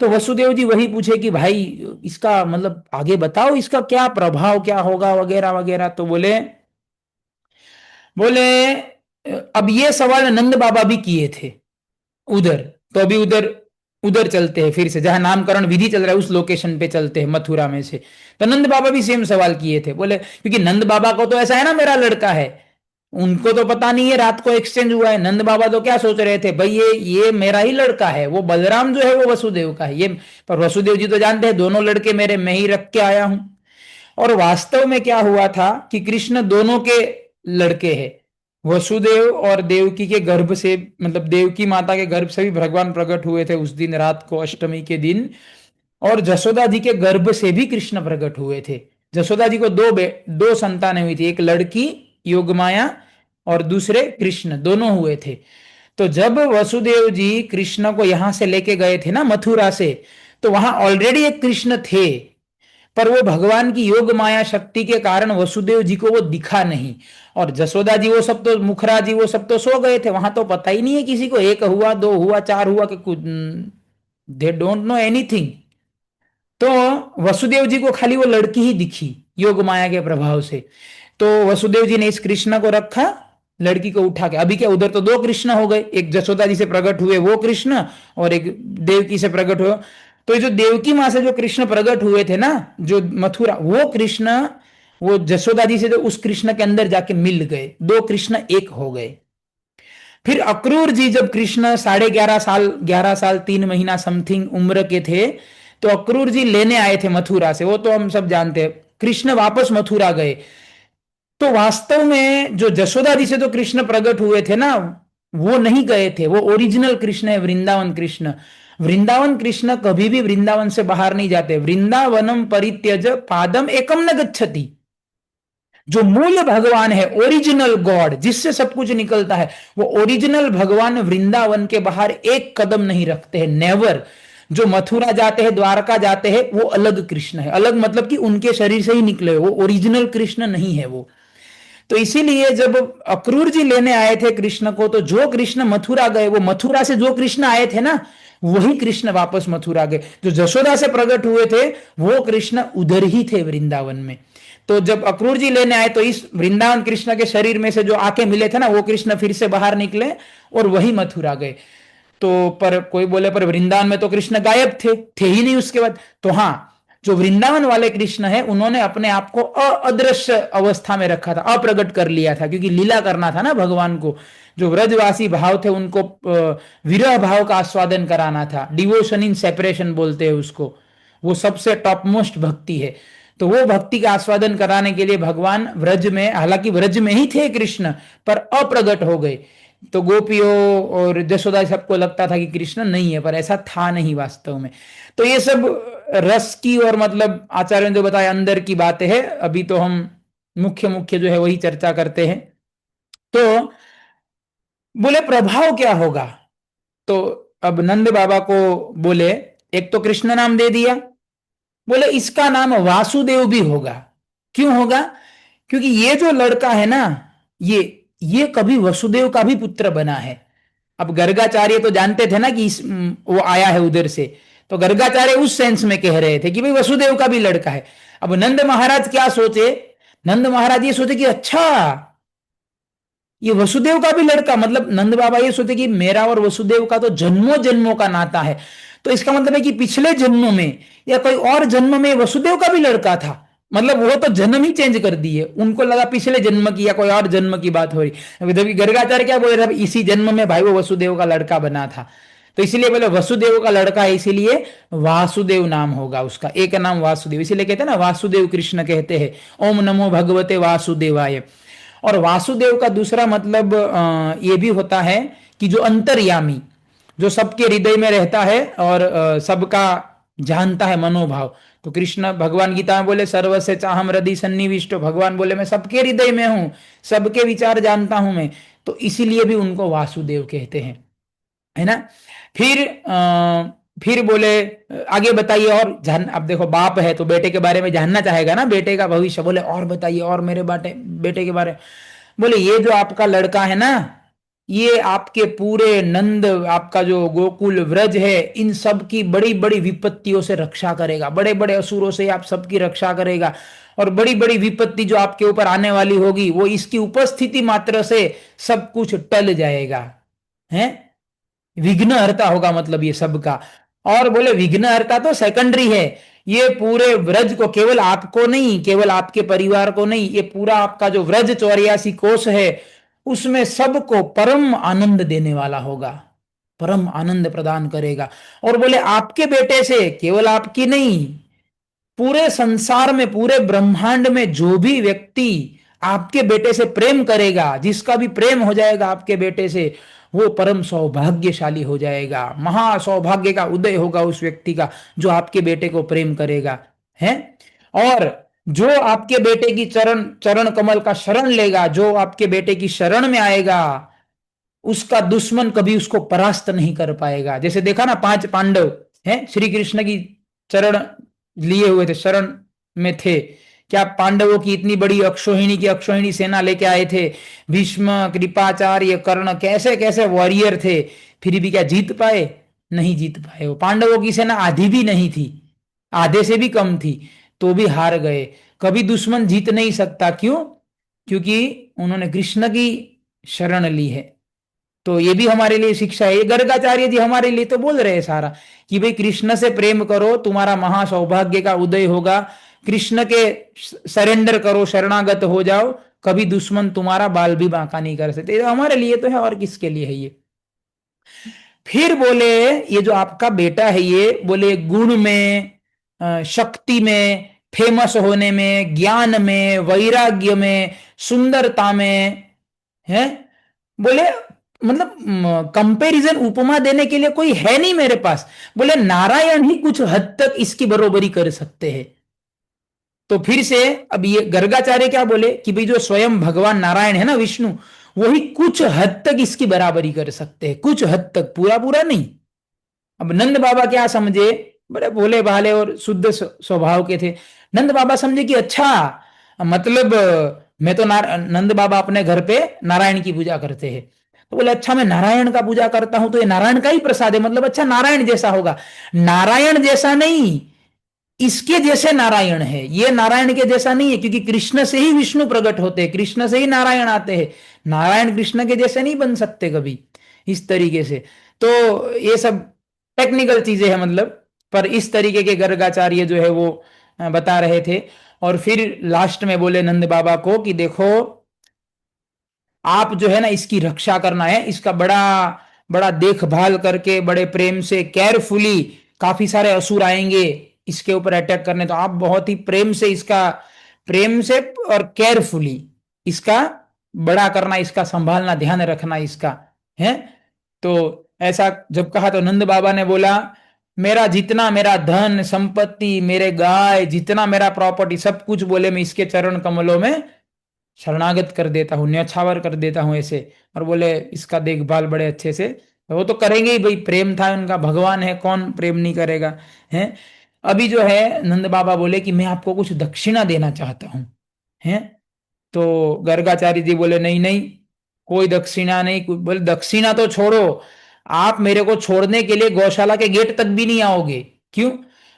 तो वसुदेव जी वही पूछे कि भाई इसका मतलब आगे बताओ, इसका क्या प्रभाव क्या होगा वगैरह वगैरह। तो बोले बोले अब ये सवाल नंद बाबा भी किए थे उधर। तो अभी उधर उधर चलते हैं, फिर से जहां नामकरण विधि चल रहा है उस लोकेशन पे चलते हैं, मथुरा में से। तो नंद बाबा भी सेम सवाल किए थे। बोले क्योंकि नंद बाबा को तो ऐसा है ना, मेरा लड़का है, उनको तो पता नहीं है रात को एक्सचेंज हुआ है। नंद बाबा तो क्या सोच रहे थे, भाई ये मेरा ही लड़का है, वो बलराम जो है वो वसुदेव का है ये। पर वसुदेव जी तो जानते हैं दोनों लड़के मेरे, मैं ही रख के आया हूं। और वास्तव में क्या हुआ था कि कृष्ण दोनों के लड़के हैं। वसुदेव और देवकी के गर्भ से, मतलब देवकी माता के गर्भ से भी भगवान प्रकट हुए थे उस दिन रात को, अष्टमी के दिन। और जसोदा जी के गर्भ से भी कृष्ण प्रकट हुए थे। जसोदा जी को दो संतानें हुई थी, एक लड़की योगमाया, और दूसरे कृष्ण, दोनों हुए थे। तो जब वसुदेव जी कृष्ण को यहां से लेके गए थे ना मथुरा से, तो वहां ऑलरेडी एक कृष्ण थे, पर वो भगवान की योग माया शक्ति के कारण वसुदेव जी को वो दिखा नहीं। और जसोदा जी वो सब तो, मुखरा जी वो सब तो सो गए थे, वहां तो पता ही नहीं है किसी को, एक हुआ, दो हुआ, चार हुआ कि कुछ, दे डोंट नो एनीथिंग। तो वसुदेव जी को खाली वो लड़की ही दिखी योग माया के प्रभाव से। तो वसुदेव जी ने इस कृष्ण को रखा, लड़की को उठा के। अभी क्या, उधर तो दो कृष्ण हो गए, एक जसोदा जी से प्रकट हुए वो कृष्ण, और एक देवकी से प्रकट हुए। तो ये जो देवकी माँ से जो कृष्ण प्रकट हुए थे ना, जो मथुरा, वो कृष्ण वो जसोदा जी से जो उस कृष्ण के अंदर जाके मिल गए, दो कृष्ण एक हो गए। फिर अक्रूर जी जब कृष्ण 11.5 साल, 11 साल 3 महीना समथिंग उम्र के थे, तो अक्रूर जी लेने आए थे मथुरा से, वो तो हम सब जानते हैं। कृष्ण वापस मथुरा गए। तो वास्तव में जो जशोदा जी से तो कृष्ण प्रकट हुए थे ना, वो नहीं गए थे, वो ओरिजिनल कृष्ण है, वृंदावन कृष्ण। वृंदावन कृष्ण कभी भी वृंदावन से बाहर नहीं जाते। वृंदावनम परित्यज पादम एकम न गच्छति। जो मूल भगवान है, ओरिजिनल गॉड, जिससे सब कुछ निकलता है, वो ओरिजिनल भगवान वृंदावन के बाहर एक कदम नहीं रखते हैं, नेवर। जो मथुरा जाते हैं, द्वारका जाते हैं, वो अलग कृष्ण है। अलग मतलब कि उनके शरीर से ही निकले, वो ओरिजिनल कृष्ण नहीं है वो। तो इसीलिए जब अक्रूर जी लेने आए थे कृष्ण को, तो जो कृष्ण मथुरा गए, वो मथुरा से जो कृष्ण आए थे ना, वही कृष्ण वापस मथुरा गए। जो जशोदा से प्रकट हुए थे, वो कृष्ण उधर ही थे वृंदावन में। तो जब अक्रूर जी लेने आए, तो इस वृंदावन कृष्ण के शरीर में से जो आके मिले थे ना, वो कृष्ण फिर से बाहर निकले और वही मथुरा गए। तो पर कोई बोले पर वृंदावन में तो कृष्ण गायब थे ही नहीं उसके बाद। तो हाँ, जो वृंदावन वाले कृष्ण है, उन्होंने अपने आप को अदृश्य अवस्था में रखा था, अप्रगट कर लिया था, क्योंकि लीला करना था ना भगवान को। जो व्रजवासी भाव थे, उनको विरह भाव का आस्वादन कराना था। डिवोशन इन सेपरेशन बोलते हैं उसको, वो सबसे टॉप मोस्ट भक्ति है। तो वो भक्ति का आस्वादन कराने के लिए भगवान व्रज में, हालांकि व्रज में ही थे कृष्ण, पर अप्रगट हो गए। तो गोपियों और जसोदा सबको लगता था कि कृष्ण नहीं है, पर ऐसा था नहीं वास्तव में। तो ये सब रस की और मतलब आचार्यों ने जो बताया अंदर की बातें हैं। अभी तो हम मुख्य मुख्य जो है वही चर्चा करते हैं। तो बोले प्रभाव क्या होगा। तो अब नंद बाबा को बोले, एक तो कृष्ण नाम दे दिया, बोले इसका नाम वासुदेव भी होगा। क्यों होगा? क्योंकि ये जो लड़का है ना, ये कभी वसुदेव का भी पुत्र बना है। अब गर्गाचार्य तो जानते थे ना कि वो आया है उधर से, तो गर्गाचार्य उस सेंस में कह रहे थे कि भाई वसुदेव का भी लड़का है। अब नंद महाराज क्या सोचे, नंद महाराज ये सोचे कि अच्छा, ये वसुदेव का भी लड़का, मतलब नंद बाबा ये सोचे कि मेरा और वसुदेव का तो जन्मों जन्मों का नाता है। तो इसका मतलब है कि पिछले जन्म में या कोई और जन्म में वसुदेव का भी लड़का था। मतलब वो तो जन्म ही चेंज कर दिए, उनको लगा पिछले जन्म की या कोई और जन्म की बात हो रही। जबकि गर्गाचार्य क्या बोल रहे थे, इसी जन्म में भाई वो वसुदेव का लड़का बना था। तो इसीलिए बोले वसुदेव का लड़का है, इसीलिए वासुदेव नाम होगा उसका, एक नाम वासुदेव। इसीलिए कहते हैं ना वासुदेव कृष्ण कहते हैं, ओम नमो भगवते वासुदेवाय। और वासुदेव का दूसरा मतलब ये भी होता है कि जो अंतर्यामी, जो सबके हृदय में रहता है और सबका जानता है मनोभाव। तो कृष्ण भगवान गीता में बोले सर्वस्य चाहम हृदय सन्निविष्टो, भगवान बोले मैं सबके हृदय में हूं, सबके विचार जानता हूं मैं। तो इसीलिए भी उनको वासुदेव कहते हैं, है ना। फिर फिर बोले आगे बताइए और जान। अब देखो बाप है तो बेटे के बारे में जानना चाहेगा ना, बेटे का भविष्य। बोले और बताइए और मेरे बेटे के बारे में। बोले ये जो आपका लड़का है ना, ये आपके पूरे नंद, आपका जो गोकुल व्रज है, इन सब की बड़ी बड़ी विपत्तियों से रक्षा करेगा, बड़े बड़े असुरों से आप सबकी रक्षा करेगा। और बड़ी बड़ी विपत्ति जो आपके ऊपर आने वाली होगी, वो इसकी उपस्थिति मात्र से सब कुछ टल जाएगा, है। विघ्नहर्ता होगा मतलब ये सबका। और बोले विघ्नहर्ता तो सेकेंडरी है, ये पूरे व्रज को, केवल आपको नहीं, केवल आपके परिवार को नहीं, ये पूरा आपका जो व्रज 84 कोष है, उसमें सबको परम आनंद देने वाला होगा, परम आनंद प्रदान करेगा। और बोले आपके बेटे से, केवल आपकी नहीं, पूरे संसार में, पूरे ब्रह्मांड में जो भी व्यक्ति आपके बेटे से प्रेम करेगा, जिसका भी प्रेम हो जाएगा आपके बेटे से, वो परम सौभाग्यशाली हो जाएगा। महा सौभाग्य का उदय होगा उस व्यक्ति का जो आपके बेटे को प्रेम करेगा, है। और जो आपके बेटे की चरण चरण कमल का शरण लेगा, जो आपके बेटे की शरण में आएगा, उसका दुश्मन कभी उसको परास्त नहीं कर पाएगा। जैसे देखा ना, 5 पांडव हैं, श्री कृष्ण की चरण लिए हुए थे, शरण में थे। क्या पांडवों की इतनी बड़ी अक्षौहिणी की अक्षौहिणी सेना लेके आए थे, भीष्म, कृपाचार्य, कर्ण, कैसे कैसे वॉरियर थे, फिर भी क्या जीत पाए? नहीं जीत पाए। वो पांडवों की सेना आधी भी नहीं थी, आधे से भी कम थी, तो भी हार गए। कभी दुश्मन जीत नहीं सकता, क्यों? क्योंकि उन्होंने कृष्ण की शरण ली है। तो ये भी हमारे लिए शिक्षा है। ये गर्गाचार्य जी हमारे लिए तो बोल रहे हैं सारा, कि भाई कृष्ण से प्रेम करो, तुम्हारा महा सौभाग्य का उदय होगा। कृष्ण के सरेंडर करो, शरणागत हो जाओ, कभी दुश्मन तुम्हारा बाल भी बांका नहीं कर सकते। ये हमारे लिए तो है, और किसके लिए है ये? फिर बोले, ये जो आपका बेटा है, ये बोले गुण में, शक्ति में, फेमस होने में, ज्ञान में, वैराग्य में, सुंदरता में, है, बोले मतलब कंपैरिजन, उपमा देने के लिए कोई है नहीं मेरे पास। बोले नारायण ही कुछ हद तक इसकी बरोबरी कर सकते हैं। तो फिर से अब ये गर्गाचार्य क्या बोले कि भाई जो स्वयं भगवान नारायण है ना, विष्णु, वही कुछ हद तक इसकी बराबरी कर सकते हैं, कुछ हद तक, पूरा पूरा नहीं। अब नंद बाबा क्या समझे, बड़े भोले भाले और शुद्ध स्वभाव के थे। नंद बाबा समझे कि अच्छा, मतलब मैं तो नंद बाबा अपने घर पे नारायण की पूजा करते हैं। तो बोले अच्छा, मैं नारायण का पूजा करता हूं तो ये नारायण का ही प्रसाद है, मतलब अच्छा नारायण जैसा होगा। नारायण जैसा नहीं, इसके जैसे नारायण है, ये नारायण के जैसा नहीं है, क्योंकि कृष्ण से ही विष्णु प्रकट होते हैं, कृष्ण से ही नारायण आते हैं। नारायण कृष्ण के जैसे नहीं बन सकते कभी, इस तरीके से। तो ये सब टेक्निकल चीजें हैं, मतलब, पर इस तरीके के गर्गाचार्य जो है वो बता रहे थे। और फिर लास्ट में बोले नंद बाबा को कि देखो, आप जो है ना, इसकी रक्षा करना है, इसका बड़ा बड़ा देखभाल करके, बड़े प्रेम से, केयरफुली, काफी सारे असुर आएंगे इसके ऊपर अटैक करने, तो आप बहुत ही प्रेम से इसका, प्रेम से और केयरफुली इसका बड़ा करना, इसका संभालना, ध्यान रखना इसका, है। तो ऐसा जब कहा तो नंद बाबा ने बोला, मेरा जितना, मेरा धन संपत्ति, मेरे गाय, जितना मेरा प्रॉपर्टी, सब कुछ बोले मैं इसके चरण कमलों में शरणागत कर देता हूँ, न्यौछावर कर देता हूँ ऐसे। और बोले इसका देखभाल बड़े अच्छे से, वो तो करेंगे ही भाई, प्रेम था उनका, भगवान है, कौन प्रेम नहीं करेगा, है। अभी जो है नंद बाबा बोले कि मैं आपको कुछ दक्षिणा देना चाहता हूँ, है। तो गर्गाचार्य जी बोले नहीं नहीं, कोई दक्षिणा नहीं। बोले दक्षिणा तो छोड़ो, आप मेरे को छोड़ने के लिए गौशाला के गेट तक भी नहीं आओगे। क्यों?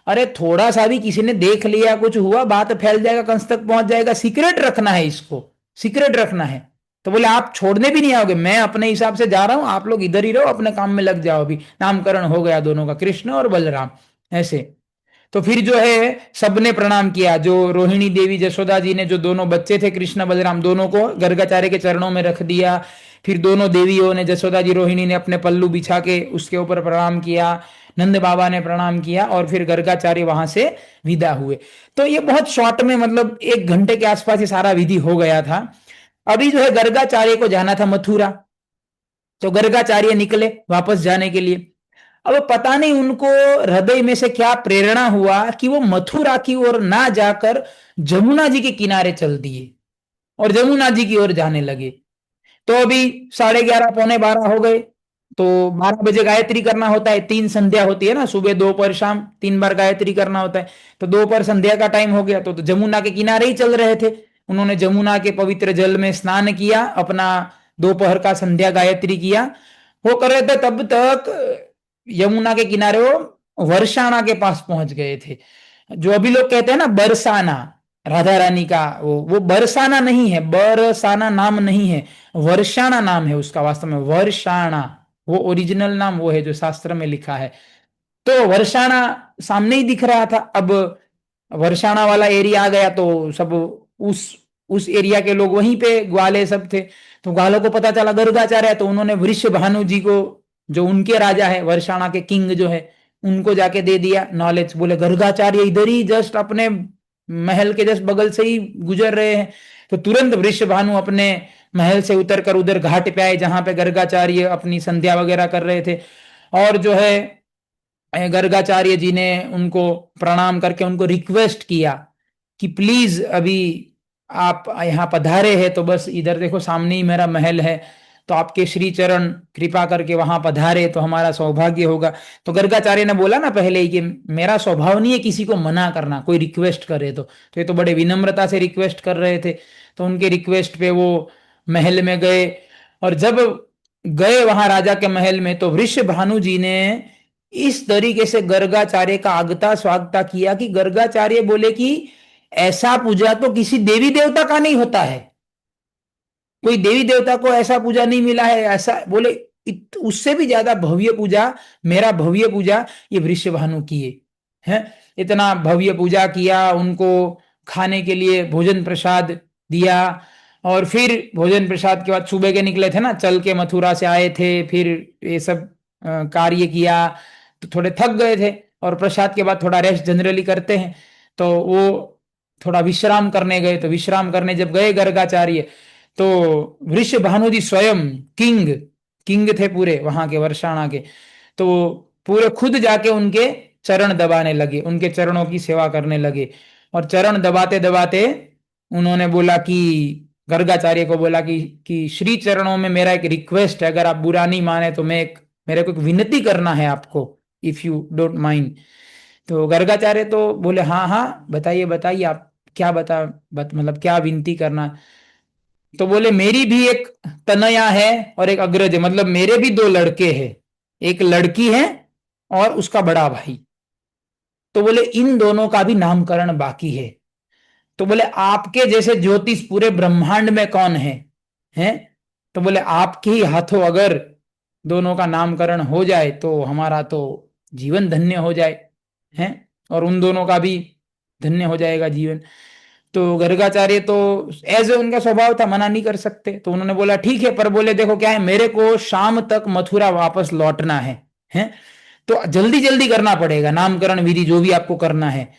अरे थोड़ा सा भी किसी ने देख लिया, कुछ हुआ, बात फैल जाएगा, कंस तक पहुंच जाएगा, सीक्रेट रखना है इसको, सीक्रेट रखना है। तो बोले आप छोड़ने भी नहीं आओगे, मैं अपने हिसाब से जा रहा हूं, आप लोग इधर ही रहो, अपने काम में लग जाओ। अभी नामकरण हो गया दोनों का, कृष्ण और बलराम, ऐसे। तो फिर जो है सबने प्रणाम किया, जो रोहिणी देवी, जसोदा जी ने, जो दोनों बच्चे थे कृष्ण बलराम, दोनों को गर्गाचार्य के चरणों में रख दिया। फिर दोनों देवियों ने, जसोदा जी रोहिणी ने अपने पल्लू बिछा के उसके ऊपर प्रणाम किया, नंद बाबा ने प्रणाम किया, और फिर गर्गाचार्य वहां से विदा हुए। तो ये बहुत शॉर्ट में, मतलब 1 घंटे के आसपास ये सारा विधि हो गया था। अभी जो है गर्गाचार्य को जाना था मथुरा, तो गर्गाचार्य निकले वापस जाने के लिए। अब पता नहीं उनको हृदय में से क्या प्रेरणा हुआ कि वो मथुरा की ओर ना जाकर जमुना जी के किनारे चल दिए, और जमुना जी की ओर जाने लगे। तो अभी 11:30 12:15 हो गए। तो 12 बजे गायत्री करना होता है, 3 संध्या होती है ना, सुबह, दोपहर, शाम, 3 बार गायत्री करना होता है। तो दोपहर संध्या का टाइम हो गया, तो जमुना के किनारे ही चल रहे थे। उन्होंने जमुना के पवित्र जल में स्नान किया, अपना दोपहर का संध्या गायत्री किया, वो कर रहे थे। तब तक यमुना के किनारे वो वर्षाणा के पास पहुंच गए थे, जो अभी लोग कहते हैं ना बरसाना, राधा रानी का, वो बरसाना नहीं है, बरसाना नाम नहीं है, वर्षाणा नाम है उसका, वास्तव में वर्षाणा, वो ओरिजिनल नाम वो है जो शास्त्र में लिखा है। तो वर्षाणा सामने ही दिख रहा था। अब वर्षाणा वाला एरिया आ गया, तो सब उस उस एरिया के लोग वहीं पे ग्वाले सब थे। तो ग्वालों को पता चला गर्गाचार्य है, तो उन्होंने वृष भानु जी को, जो उनके राजा है, वर्षाणा के किंग जो है, उनको जाके दे दिया नॉलेज। बोले गर्गाचार्य इधर ही जस्ट अपने महल के जस्ट बगल से ही गुजर रहे हैं। तो तुरंत वृष भानु अपने महल से उतर कर उधर घाट पे आए, जहां पे गर्गाचार्य अपनी संध्या वगैरह कर रहे थे। और जो है गर्गाचार्य जी ने उनको प्रणाम करके उनको रिक्वेस्ट किया कि प्लीज अभी आप यहाँ पधारे हैं तो बस इधर देखो सामने ही मेरा महल है, तो आपके श्री चरण कृपा करके वहां पधारे तो हमारा सौभाग्य होगा। तो गर्गाचार्य ने बोला ना पहले ही कि मेरा स्वभाव नहीं है किसी को मना करना, कोई रिक्वेस्ट करे तो ये तो बड़े विनम्रता से रिक्वेस्ट कर रहे थे। तो उनके रिक्वेस्ट पे वो महल में गए। और जब गए वहां राजा के महल में, तो वृषभानु जी ने इस तरीके से गर्गाचार्य का आगता स्वागता किया कि गर्गाचार्य बोले कि ऐसा पूजा तो किसी देवी देवता का नहीं होता है, कोई देवी देवता को ऐसा पूजा नहीं मिला है। ऐसा बोले उससे भी ज्यादा भव्य पूजा, मेरा भव्य पूजा ये वृषभानु किए हैं। इतना भव्य पूजा किया, उनको खाने के लिए भोजन प्रसाद दिया। और फिर भोजन प्रसाद के बाद सुबह के निकले थे ना, चल के मथुरा से आए थे, फिर ये सब कार्य किया तो थोड़े थक गए थे। और प्रसाद के बाद थोड़ा रेस्ट जनरली करते हैं, तो वो थोड़ा विश्राम करने गए। तो विश्राम करने जब गए गर्गाचार्य, तो वृषभानु जी स्वयं किंग किंग थे पूरे वहां के वर्षाणा के, तो पूरे खुद जाके उनके चरण दबाने लगे, उनके चरणों की सेवा करने लगे। और चरण दबाते दबाते उन्होंने बोला कि गर्गाचार्य को बोला कि श्री चरणों में मेरा एक रिक्वेस्ट है, अगर आप बुरा नहीं माने तो मेरे को एक विनती करना है आपको, इफ यू डोंट माइंड। तो गर्गाचार्य तो बोले हाँ हाँ बताइए बताइए, आप क्या मतलब क्या विनती करना। तो बोले मेरी भी एक तनया है और एक अग्रज है, मतलब मेरे भी दो लड़के हैं, एक लड़की है और उसका बड़ा भाई। तो बोले इन दोनों का भी नामकरण बाकी है। तो बोले आपके जैसे ज्योतिष पूरे ब्रह्मांड में कौन है, हैं? तो बोले आपके ही हाथों अगर दोनों का नामकरण हो जाए तो हमारा तो जीवन धन्य हो जाए, हैं? और उन दोनों का भी धन्य हो जाएगा जीवन। तो गर्गाचार्य तो एज उनका स्वभाव था, मना नहीं कर सकते, तो उन्होंने बोला ठीक है, पर बोले देखो क्या है, मेरे को शाम तक मथुरा वापस लौटना है, हैं? तो जल्दी जल्दी करना पड़ेगा नामकरण विधि जो भी आपको करना है।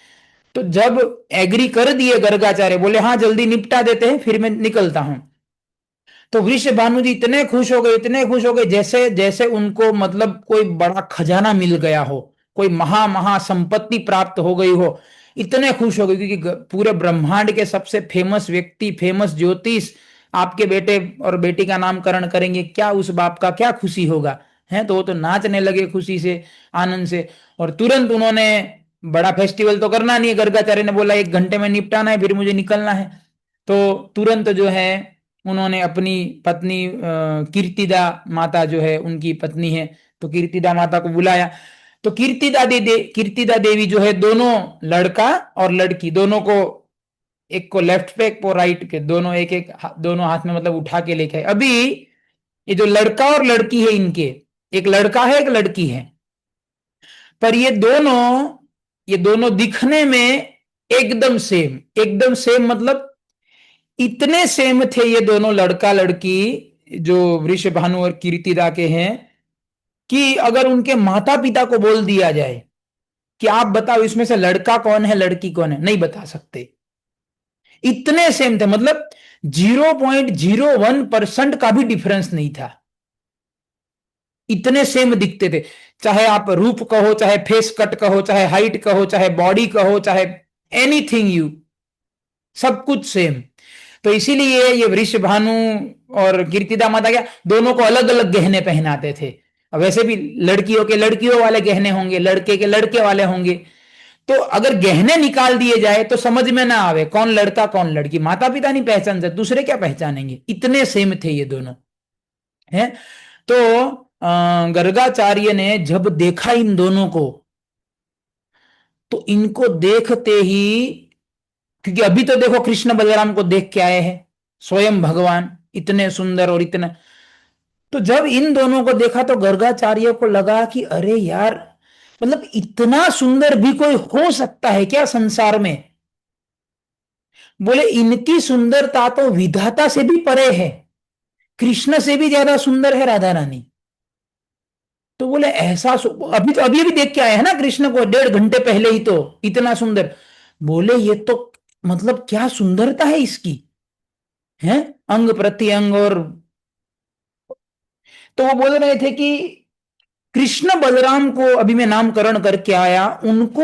तो जब एग्री कर दिए गर्गाचार्य, बोले हाँ जल्दी निपटा देते हैं, फिर मैं निकलता हूं। तो वृषभानु जी इतने खुश हो गए, इतने खुश हो गए, जैसे जैसे उनको मतलब कोई बड़ा खजाना मिल गया हो, कोई महा महा संपत्ति प्राप्त हो गई हो। इतने खुश हो गए क्योंकि पूरे ब्रह्मांड के सबसे फेमस व्यक्ति, फेमस ज्योतिष आपके बेटे और बेटी का नामकरण करेंगे, क्या उस बाप का क्या खुशी होगा, है? तो वो तो नाचने लगे खुशी से, आनंद से। और तुरंत उन्होंने, बड़ा फेस्टिवल तो करना नहीं है, गर्गाचार्य ने बोला 1 घंटे में निपटाना है, फिर मुझे निकलना है। तो तुरंत जो है उन्होंने अपनी पत्नी कीर्तिदा माता जो है उनकी पत्नी है, तो कीर्तिदा माता को बुलाया। तो कीर्तिदा देवी जो है दोनों लड़का और लड़की दोनों को, एक को लेफ्ट पे एक को राइट के, दोनों एक एक दोनों हाथ में मतलब उठा के लेके आए। अभी ये जो लड़का और लड़की है इनके, एक लड़का है एक लड़की है, पर ये दोनों दिखने में एकदम सेम मतलब इतने सेम थे ये दोनों लड़का लड़की, जो वृषभानु और कीर्तिदा के हैं, कि अगर उनके माता पिता को बोल दिया जाए कि आप बताओ इसमें से लड़का कौन है लड़की कौन है, नहीं बता सकते, इतने सेम थे। मतलब 0.01% का भी डिफरेंस नहीं था, इतने सेम दिखते थे। चाहे आप रूप कहो, चाहे फेस कट कहो, चाहे हाइट कहो, चाहे बॉडी कहो, चाहे एनीथिंग यू, सब कुछ सेम। तो इसीलिए ये वृषभानु और कीर्तिदा माता क्या दोनों को अलग अलग गहने पहनाते थे। अब वैसे भी लड़कियों के लड़कियों वाले गहने होंगे, लड़के के लड़के वाले होंगे। तो अगर गहने निकाल दिए जाए तो समझ में ना आवे कौन लड़का कौन लड़की, माता पिता नहीं पहचान सकते, दूसरे क्या पहचानेंगे, इतने सेम थे ये दोनों, है? तो गर्गाचार्य ने जब देखा इन दोनों को, तो इनको देखते ही, क्योंकि अभी तो देखो कृष्ण बलराम को देख के आए हैं स्वयं भगवान, इतने सुंदर और इतना, तो जब इन दोनों को देखा तो गर्गाचार्य को लगा कि अरे यार, मतलब इतना सुंदर भी कोई हो सकता है क्या संसार में? बोले इनकी सुंदरता तो विधाता से भी परे है, कृष्ण से भी ज्यादा सुंदर है राधा रानी। तो बोले ऐसा अभी तो अभी अभी देख के आए हैं ना कृष्ण को, 1.5 घंटे पहले ही, तो इतना सुंदर। बोले ये तो मतलब क्या सुंदरता है इसकी, है? अंग प्रत्यंग। और तो वो बोल रहे थे कि कृष्ण बलराम को अभी मैं नामकरण करके आया, उनको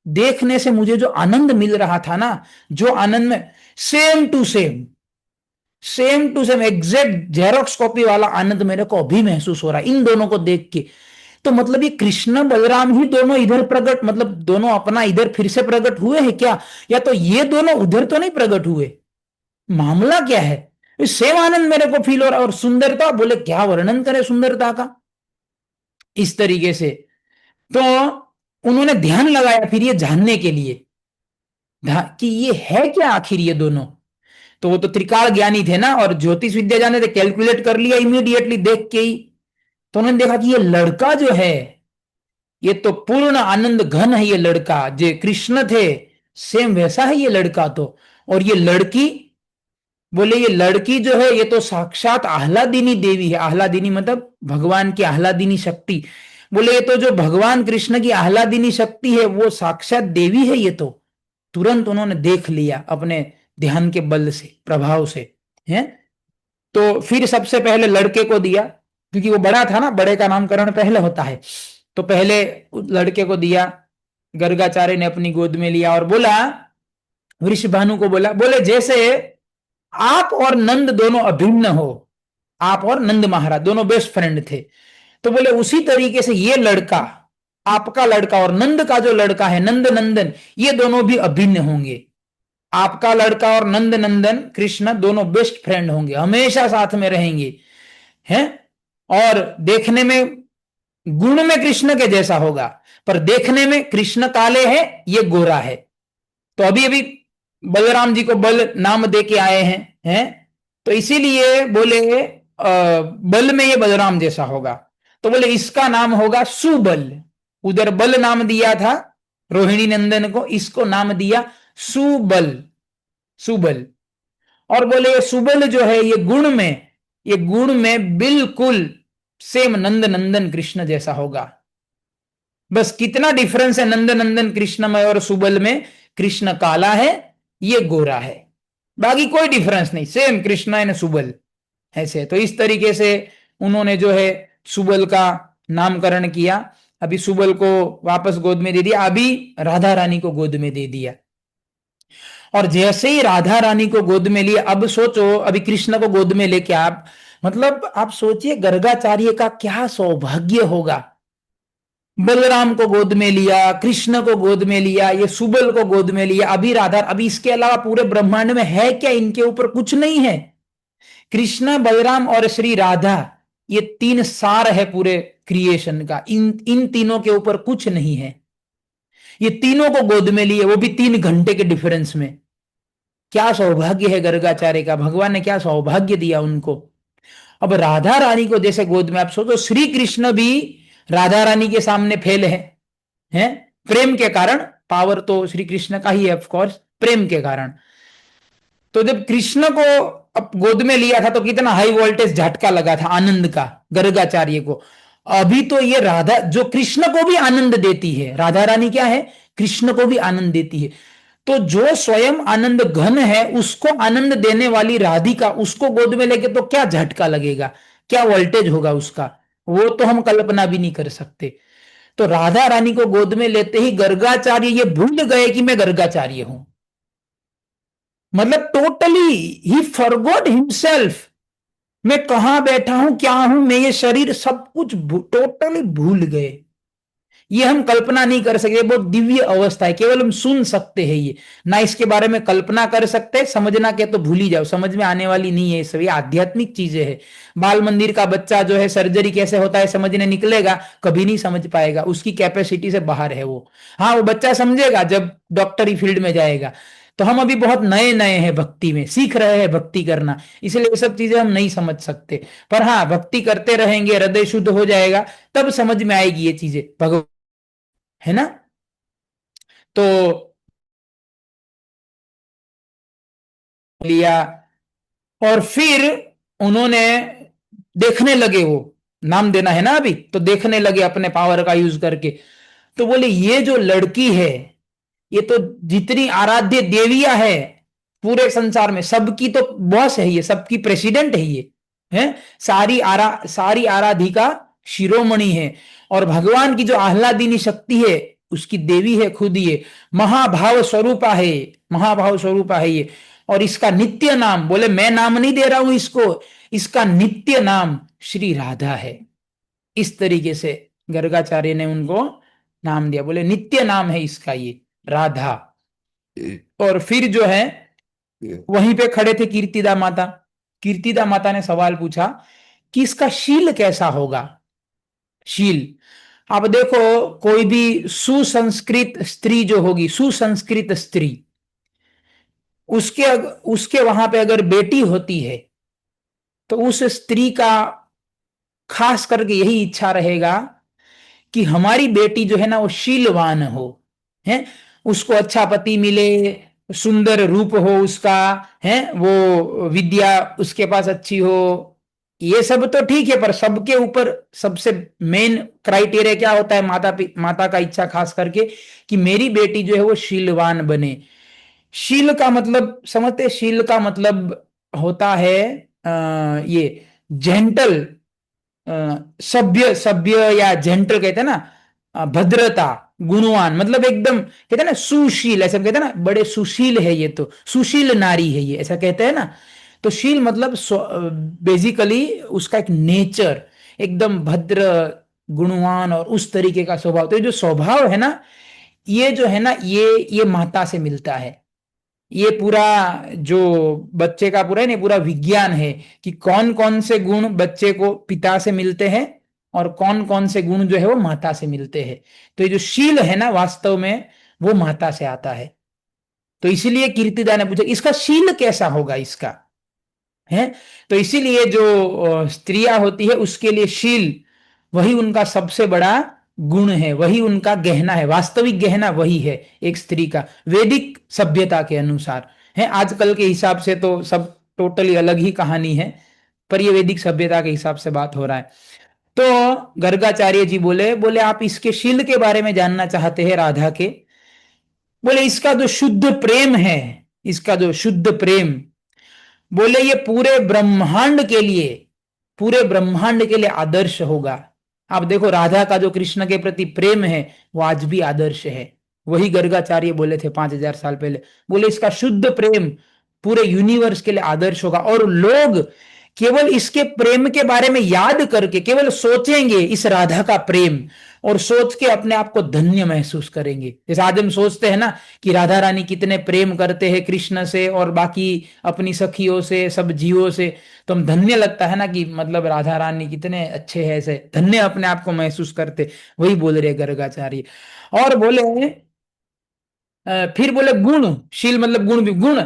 देखने से मुझे जो आनंद मिल रहा था ना, जो आनंद में same to same exact xerox copy वाला आनंद मेरे को अभी महसूस हो रहा है इन दोनों को देख के। तो मतलब ये कृष्ण बलराम ही दोनों इधर प्रकट, मतलब दोनों अपना इधर फिर से प्रकट हुए हैं क्या, या तो ये दोनों उधर तो नहीं प्रकट हुए, मामला क्या है। सेम आनंद मेरे को फील हो रहा है। और सुंदरता, बोले क्या वर्णन करे सुंदरता का, इस तरीके से। तो उन्होंने ध्यान लगाया फिर ये जानने के लिए कि ये है क्या आखिर ये दोनों। तो वो तो त्रिकाल ज्ञानी थे ना, और ज्योतिष विद्या जाने थे, कैलकुलेट कर लिया इमीडिएटली देख के ही। तो उन्होंने देखा कि ये लड़का जो है ये तो पूर्ण आनंद घन है, ये लड़का जो कृष्ण थे सेम वैसा है ये लड़का तो। और ये लड़की, बोले ये लड़की जो है ये तो साक्षात आह्लादिनी देवी है। आह्लादिनी मतलब भगवान की आह्लादिनी शक्ति। बोले ये तो जो भगवान कृष्ण की आह्लादिनी शक्ति है वो साक्षात देवी है ये तो। तुरंत उन्होंने देख लिया अपने ध्यान के बल से, प्रभाव से, है। तो फिर सबसे पहले लड़के को दिया, क्योंकि वो बड़ा था ना, बड़े का नामकरण पहले होता है। तो पहले लड़के को दिया, गर्गाचार्य ने अपनी गोद में लिया और बोला, वृषभानु को बोला, बोले जैसे आप और नंद दोनों अभिन्न हो, आप और नंद महाराज दोनों बेस्ट फ्रेंड थे, तो बोले उसी तरीके से ये लड़का, आपका लड़का और नंद का जो लड़का है नंद नंदन, ये दोनों भी अभिन्न होंगे। आपका लड़का और नंद नंदन कृष्ण दोनों बेस्ट फ्रेंड होंगे, हमेशा साथ में रहेंगे, हैं। और देखने में, गुण में कृष्ण के जैसा होगा, पर देखने में कृष्ण काले हैं, ये गोरा है। तो अभी अभी बलराम जी को बल नाम दे के आए हैं, तो इसीलिए बोले बल में ये बलराम जैसा होगा। तो बोले इसका नाम होगा सुबल। उधर बल नाम दिया था रोहिणी नंदन को, इसको नाम दिया सुबल, सुबल। और बोले ये सुबल जो है ये गुण में बिल्कुल सेम नंद नंदन कृष्ण जैसा होगा। बस कितना डिफरेंस है नंद नंदन कृष्ण में और सुबल में, कृष्ण काला है, ये गोरा है, बाकी कोई डिफरेंस नहीं, सेम कृष्ण एंड सुबल ऐसे। तो इस तरीके से उन्होंने जो है सुबल का नामकरण किया। अभी सुबल को वापस गोद में दे दिया, अभी राधा रानी को गोद में दे दिया। और जैसे ही राधा रानी को गोद में लिया, अब सोचो अभी कृष्ण को गोद में लेके आप, मतलब आप सोचिए गर्गाचार्य का क्या सौभाग्य होगा। बलराम को गोद में लिया, कृष्ण को गोद में लिया, ये सुबल को गोद में लिया, अभी राधा, अभी इसके अलावा पूरे ब्रह्मांड में है क्या इनके ऊपर, कुछ नहीं है। कृष्ण, बलराम और श्री राधा, ये तीन सार है पूरे क्रिएशन का, इन तीनों के ऊपर कुछ नहीं है। ये तीनों को गोद में लिए, वो भी 3 घंटे के डिफरेंस में। क्या सौभाग्य है गर्गाचार्य का, भगवान ने क्या सौभाग्य दिया उनको। अब राधा रानी को जैसे गोद में, आप सोचो श्री कृष्ण भी राधा रानी के सामने फेल है प्रेम के कारण, पावर तो श्री कृष्ण का ही है ऑफकोर्स, प्रेम के कारण। तो जब कृष्ण को अब गोद में लिया था तो कितना हाई वोल्टेज झटका लगा था आनंद का गर्गाचार्य को। अभी तो ये राधा जो कृष्ण को भी आनंद देती है, राधा रानी क्या है, कृष्ण को भी आनंद देती है। तो जो स्वयं आनंद घन है उसको आनंद देने वाली राधिका, उसको गोद में लेके तो क्या झटका लगेगा, क्या वोल्टेज होगा उसका, वो तो हम कल्पना भी नहीं कर सकते। तो राधा रानी को गोद में लेते ही गर्गाचार्य ये भूल गए कि मैं गर्गाचार्य हूं, मतलब टोटली ही फॉरगॉट हिमसेल्फ। मैं कहां बैठा हूं, क्या हूं मैं, ये शरीर सब कुछ टोटली भूल गए। ये हम कल्पना नहीं कर सकते, बहुत दिव्य अवस्था है, केवल हम सुन सकते हैं ये, ना इसके बारे में कल्पना कर सकते। समझना क्या तो भूल ही जाओ, समझ में आने वाली नहीं है, सभी आध्यात्मिक चीजें हैं। बाल मंदिर का बच्चा जो है सर्जरी कैसे होता है समझने निकलेगा, कभी नहीं समझ पाएगा, उसकी कैपेसिटी से बाहर है वो। हाँ वो बच्चा समझेगा जब डॉक्टरी फील्ड में जाएगा। तो हम अभी बहुत नए नए हैं भक्ति में, सीख रहे हैं भक्ति करना, इसलिए ये सब चीजें हम नहीं समझ सकते। पर हाँ भक्ति करते रहेंगे, हृदय शुद्ध हो जाएगा, तब समझ में आएगी ये चीजें, भगवान, है ना। तो लिया और फिर उन्होंने देखने लगे, वो नाम देना है ना अभी, तो देखने लगे अपने पावर का यूज करके। तो बोले ये जो लड़की है ये तो जितनी आराध्य देवियां है पूरे संसार में, सबकी तो बॉस है ये, सबकी प्रेसिडेंट है ये, है सारी आराधिका शिरोमणि है। और भगवान की जो आह्लादिनी शक्ति है उसकी देवी है खुद ये, महाभाव स्वरूपा है, महाभाव स्वरूपा है ये। और इसका नित्य नाम, बोले मैं नाम नहीं दे रहा हूं इसको, इसका नित्य नाम श्री राधा है। इस तरीके से गर्गाचार्य ने उनको नाम दिया, बोले नित्य नाम है इसका ये राधा। और फिर जो है वहीं पे खड़े थे कीर्तिदा माता। कीर्तिदा माता ने सवाल पूछा कि इसका शील कैसा होगा। शील, आप देखो कोई भी सुसंस्कृत स्त्री जो होगी, सुसंस्कृत स्त्री, उसके उसके वहां पे अगर बेटी होती है तो उस स्त्री का खास करके यही इच्छा रहेगा कि हमारी बेटी जो है ना वो शीलवान हो, है, उसको अच्छा पति मिले, सुंदर रूप हो उसका, है, वो विद्या उसके पास अच्छी हो। ये सब तो ठीक है, पर सबके ऊपर सबसे मेन क्राइटेरिया क्या होता है, माता का इच्छा खास करके कि मेरी बेटी जो है वो शीलवान बने। शील का मतलब समझते, शील का मतलब होता है ये जेंटल, सभ्य, सभ्य या जेंटल कहते हैं ना, भद्रता, गुणवान, मतलब एकदम कहते हैं ना सुशील, ऐसा कहते हैं ना, बड़े सुशील है ये, तो सुशील नारी है ये, ऐसा कहते हैं ना। तो शील मतलब बेसिकली उसका एक नेचर एकदम भद्र, गुणवान और उस तरीके का स्वभाव। तो ये जो स्वभाव है ना, ये जो है ना, ये माता से मिलता है। ये पूरा जो बच्चे का पूरा है ना, पूरा विज्ञान है कि कौन कौन से गुण बच्चे को पिता से मिलते हैं और कौन कौन से गुण जो है वो माता से मिलते हैं। तो ये जो शील है ना, वास्तव में वो माता से आता है। तो इसीलिए कीर्तिदा ने पूछा इसका शील कैसा होगा इसका, है। तो इसीलिए जो स्त्रियां होती है उसके लिए शील वही उनका सबसे बड़ा गुण है, वही उनका गहना है, वास्तविक गहना वही है एक स्त्री का, वैदिक सभ्यता के अनुसार। है, आजकल के हिसाब से तो सब टोटली अलग ही कहानी है, पर ये वैदिक सभ्यता के हिसाब से बात हो रहा है। तो गर्गाचार्य जी बोले, बोले आप इसके शील के बारे में जानना चाहते हैं राधा के। बोले इसका जो शुद्ध प्रेम है, इसका जो शुद्ध प्रेम, बोले ये पूरे ब्रह्मांड के लिए, पूरे ब्रह्मांड के लिए आदर्श होगा। आप देखो राधा का जो कृष्ण के प्रति प्रेम है वो आज भी आदर्श है। वही गर्गाचार्य बोले थे 5000 साल पहले, बोले इसका शुद्ध प्रेम पूरे यूनिवर्स के लिए आदर्श होगा। और लोग केवल इसके प्रेम के बारे में याद करके केवल सोचेंगे इस राधा का प्रेम, और सोच के अपने आप को धन्य महसूस करेंगे। जैसे आज हम सोचते हैं ना कि राधा रानी कितने प्रेम करते हैं कृष्ण से और बाकी अपनी सखियों से, सब जीवों से, तो हम धन्य लगता है ना कि मतलब राधा रानी कितने अच्छे हैं, ऐसे धन्य अपने आप को महसूस करते। वही बोल रहे गर्गाचार्य। और बोले फिर बोले गुण, शील मतलब गुण भी, गुण,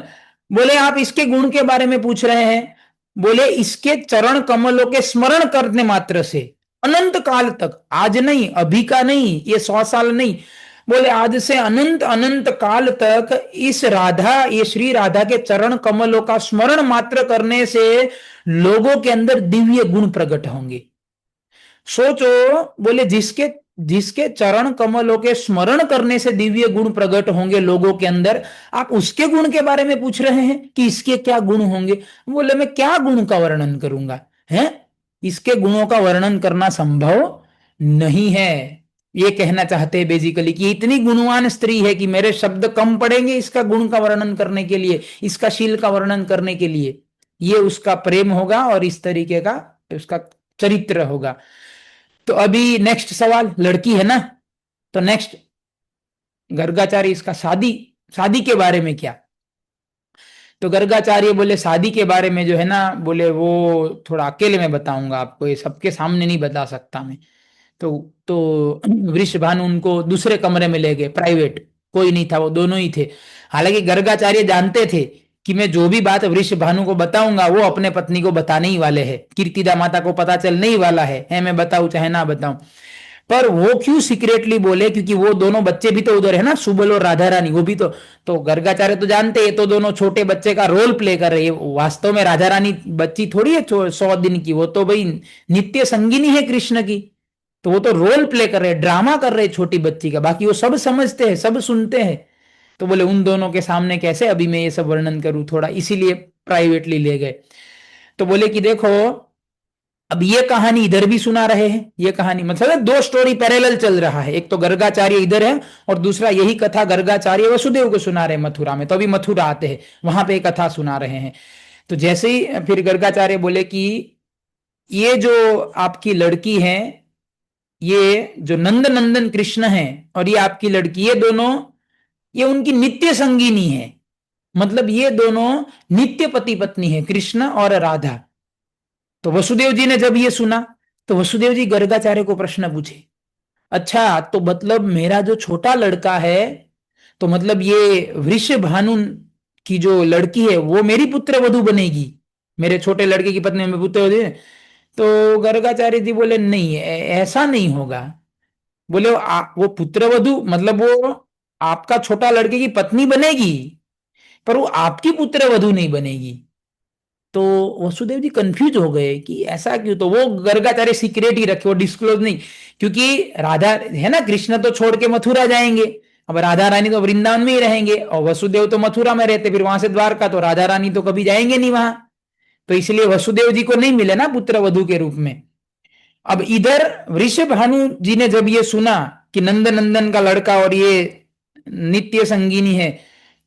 बोले आप इसके गुण के बारे में पूछ रहे हैं। बोले इसके चरण कमलों के स्मरण करने मात्र से अनंत काल तक, आज नहीं, अभी का नहीं, ये 100 साल नहीं, बोले आज से अनंत अनंत काल तक इस राधा, ये श्री राधा के चरण कमलों का स्मरण मात्र करने से लोगों के अंदर दिव्य गुण प्रकट होंगे। सोचो, बोले जिसके जिसके चरण कमलों के स्मरण करने से दिव्य गुण प्रकट होंगे लोगों के अंदर, आप उसके गुण के बारे में पूछ रहे हैं कि इसके क्या गुण होंगे। बोले मैं क्या गुण का वर्णन करूंगा, है, इसके गुणों का वर्णन करना संभव नहीं है। ये कहना चाहते हैं बेसिकली कि इतनी गुणवान स्त्री है कि मेरे शब्द कम पड़ेंगे इसका गुण का वर्णन करने के लिए, इसका शील का वर्णन करने के लिए। ये उसका प्रेम होगा और इस तरीके का उसका चरित्र होगा। तो अभी नेक्स्ट सवाल, लड़की है ना, तो नेक्स्ट गर्गाचार्य इसका शादी, शादी के बारे में क्या। तो गर्गाचार्य बोले शादी के बारे में जो है ना, बोले वो थोड़ा अकेले में बताऊंगा आपको, ये सबके सामने नहीं बता सकता मैं। तो वृषभानु उनको दूसरे कमरे में ले गए, प्राइवेट, कोई नहीं था, वो दोनों ही थे। हालांकि गर्गाचार्य जानते थे कि मैं जो भी बात वृषभानु को बताऊंगा वो अपने पत्नी को बताने ही वाले हैं, कीर्तिदा माता को पता चलने ही वाला है मैं बताऊं चाहे ना बताऊं। पर वो क्यों सीक्रेटली बोले, क्योंकि वो दोनों बच्चे भी तो उधर है ना, सुबल और राधा रानी, वो भी तो गर्गाचार्य तो जानते हैं, तो दोनों छोटे बच्चे का रोल प्ले कर रहे हैं। वास्तव में राधा रानी बच्ची थोड़ी है 100 दिन की, वो तो भाई नित्य संगिनी है कृष्ण की। तो वो तो रोल प्ले कर रहे हैं, ड्रामा कर रहे हैं छोटी बच्ची का, बाकी वो सब समझते हैं, सब सुनते हैं। तो बोले उन दोनों के सामने कैसे अभी मैं ये सब वर्णन करूं, थोड़ा इसीलिए प्राइवेटली ले गए। तो बोले कि देखो अब ये कहानी इधर भी सुना रहे हैं, ये कहानी मतलब दो स्टोरी पैरेलल चल रहा है, एक तो गर्गाचार्य इधर है और दूसरा यही कथा गर्गाचार्य वसुदेव को सुना रहे हैं मथुरा में। तो अभी मथुरा आते हैं, वहां पे एक कथा सुना रहे हैं। तो जैसे ही फिर गर्गाचार्य बोले कि ये जो आपकी लड़की है, ये जो नंद नंदन कृष्ण है और ये आपकी लड़की, ये दोनों ये उनकी नित्य संगिनी है, मतलब ये दोनों नित्य पति पत्नी है, कृष्ण और राधा। तो वसुदेव जी ने जब ये सुना तो वसुदेव जी गर्गाचार्य को प्रश्न पूछे, अच्छा तो मतलब मेरा जो छोटा लड़का है, तो मतलब ये वृषभानु की जो लड़की है वो मेरी पुत्र वधू बनेगी, मेरे छोटे लड़के की पत्नी में पुत्र वधू है? तो गर्गाचार्य जी बोले नहीं, ऐसा नहीं होगा। बोले वो पुत्र वधू मतलब वो आपका छोटा लड़के की पत्नी बनेगी, पर वो आपकी पुत्र वधू नहीं बनेगी। तो वसुदेव जी कंफ्यूज हो गए कि ऐसा क्यों। तो वो गर्गाचार्य सीक्रेट ही रखे, वो डिस्क्लोज नहीं, क्योंकि राधा है ना, कृष्ण तो छोड़ के मथुरा जाएंगे, अब राधा रानी तो वृंदावन में ही रहेंगे और वसुदेव तो मथुरा में रहते, फिर वहां से द्वारका, तो राधा रानी तो कभी जाएंगे नहीं वहां। तो इसलिए वसुदेव जी को नहीं मिले ना पुत्र वधु के रूप में। अब इधर वृषभानु जी ने जब ये सुना कि नंद नंदन का लड़का और ये नित्य संगिनी है,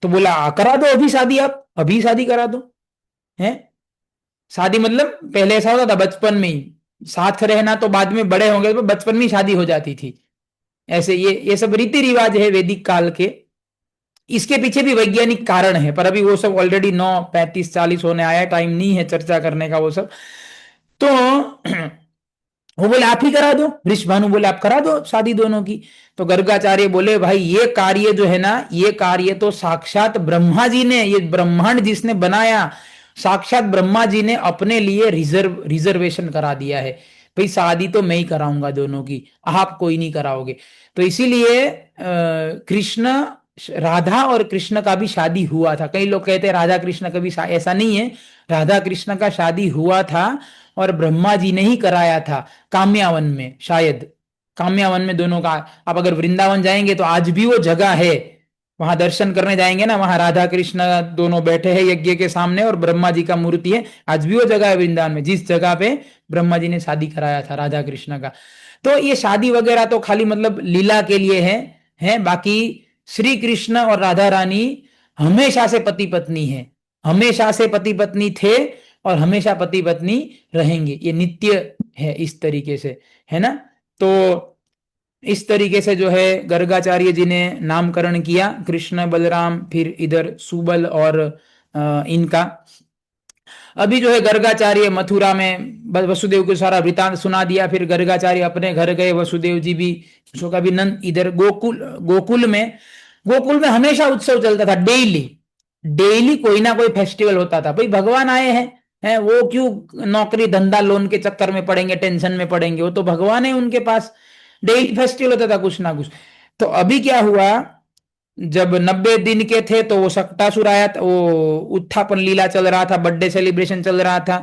तो बोला करा दो अभी शादी, आप अभी शादी करा दो। है शादी मतलब पहले ऐसा होता था बचपन में ही, साथ रहना तो बाद में बड़े होंगे तो बचपन में ही शादी हो जाती थी। ऐसे ये सब रीति रिवाज है वैदिक काल के। इसके पीछे भी वैज्ञानिक कारण है, पर अभी वो सब ऑलरेडी 9:35-40 होने आया, टाइम नहीं है चर्चा करने का वो सब। तो वो बोले आप ही करा दो, वृषभानु बोले आप करा दो शादी दोनों की। तो गर्गाचार्य बोले भाई ये कार्य जो है ना, ये कार्य तो साक्षात ब्रह्मा जी ने, ये ब्रह्मांड जिसने बनाया, साक्षात ब्रह्मा जी ने अपने लिए रिजर्वेशन करा दिया है। भाई शादी तो मैं ही कराऊंगा दोनों की, आप कोई नहीं कराओगे। तो इसीलिए कृष्ण, राधा और कृष्ण का भी शादी हुआ था। कई लोग कहते हैं राधा कृष्ण का भी, ऐसा नहीं है, राधा कृष्ण का शादी हुआ था और ब्रह्मा जी ने ही कराया था, काम्यावन में, शायद काम्यावन में दोनों का। आप अगर वृंदावन जाएंगे तो आज भी वो जगह है, वहां दर्शन करने जाएंगे ना, वहां राधा कृष्ण दोनों बैठे हैं यज्ञ के सामने और ब्रह्मा जी का मूर्ति है, आज भी वो जगह है वृंदावन में जिस जगह पे ब्रह्मा जी ने शादी कराया था राधा कृष्ण का। तो ये शादी वगैरह तो खाली मतलब लीला के लिए है, बाकी श्री कृष्ण और राधा रानी हमेशा से पति पत्नी है, हमेशा से पति पत्नी थे और हमेशा पति पत्नी रहेंगे, ये नित्य है इस तरीके से, है ना। तो इस तरीके से जो है गर्गाचार्य जी ने नामकरण किया, कृष्ण बलराम, फिर इधर सुबल और इनका। अभी जो है गर्गाचार्य मथुरा में वसुदेव को सारा वृतांत सुना दिया, फिर गर्गाचार्य अपने घर गए, वसुदेव जी भी, उसको कभी नंद इधर गोकुल, गोकुल में हमेशा उत्सव चलता था, डेली डेली कोई ना कोई फेस्टिवल होता था। भाई भगवान आए हैं वो क्यों नौकरी धंधा लोन के चक्कर में पड़ेंगे, टेंशन में पड़ेंगे, वो तो भगवान है उनके पास, डेली फेस्टिवल होता था कुछ ना कुछ। तो अभी क्या हुआ, जब 90 दिन के थे तो वो सक्टासुर आया था, वो उत्थापन लीला चल रहा था, बर्थडे सेलिब्रेशन चल रहा था।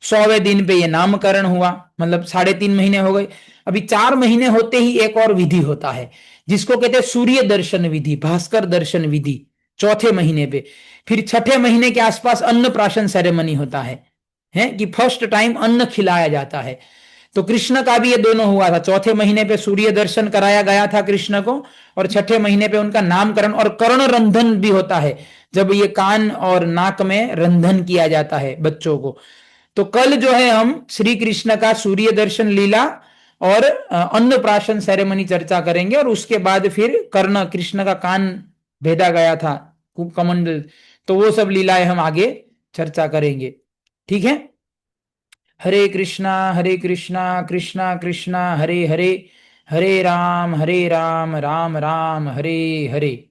100वें दिन पे ये नामकरण हुआ, मतलब 3.5 महीने हो गए। अभी 4 महीने होते ही एक और विधि होता है जिसको कहते हैं सूर्य दर्शन विधि, भास्कर दर्शन विधि, चौथे महीने पे। फिर छठे महीने के आसपास अन्नप्राशन सेरेमनी होता है कि फर्स्ट टाइम अन्न खिलाया जाता है। तो कृष्ण का भी ये दोनों हुआ था, चौथे महीने पे सूर्य दर्शन कराया गया था कृष्ण को, और छठे महीने पे उनका नामकरण और कर्ण रंधन भी होता है, जब ये कान और नाक में रंधन किया जाता है बच्चों को। तो कल जो है हम श्री कृष्ण का सूर्य दर्शन लीला और अन्नप्राशन सेरेमनी चर्चा करेंगे, और उसके बाद फिर कर्ण, कृष्ण का कान भेदा गया था कमंडल, तो वो सब लीलाएं हम आगे चर्चा करेंगे। ठीक है। हरे कृष्णा कृष्णा कृष्णा हरे हरे, हरे राम राम राम हरे हरे।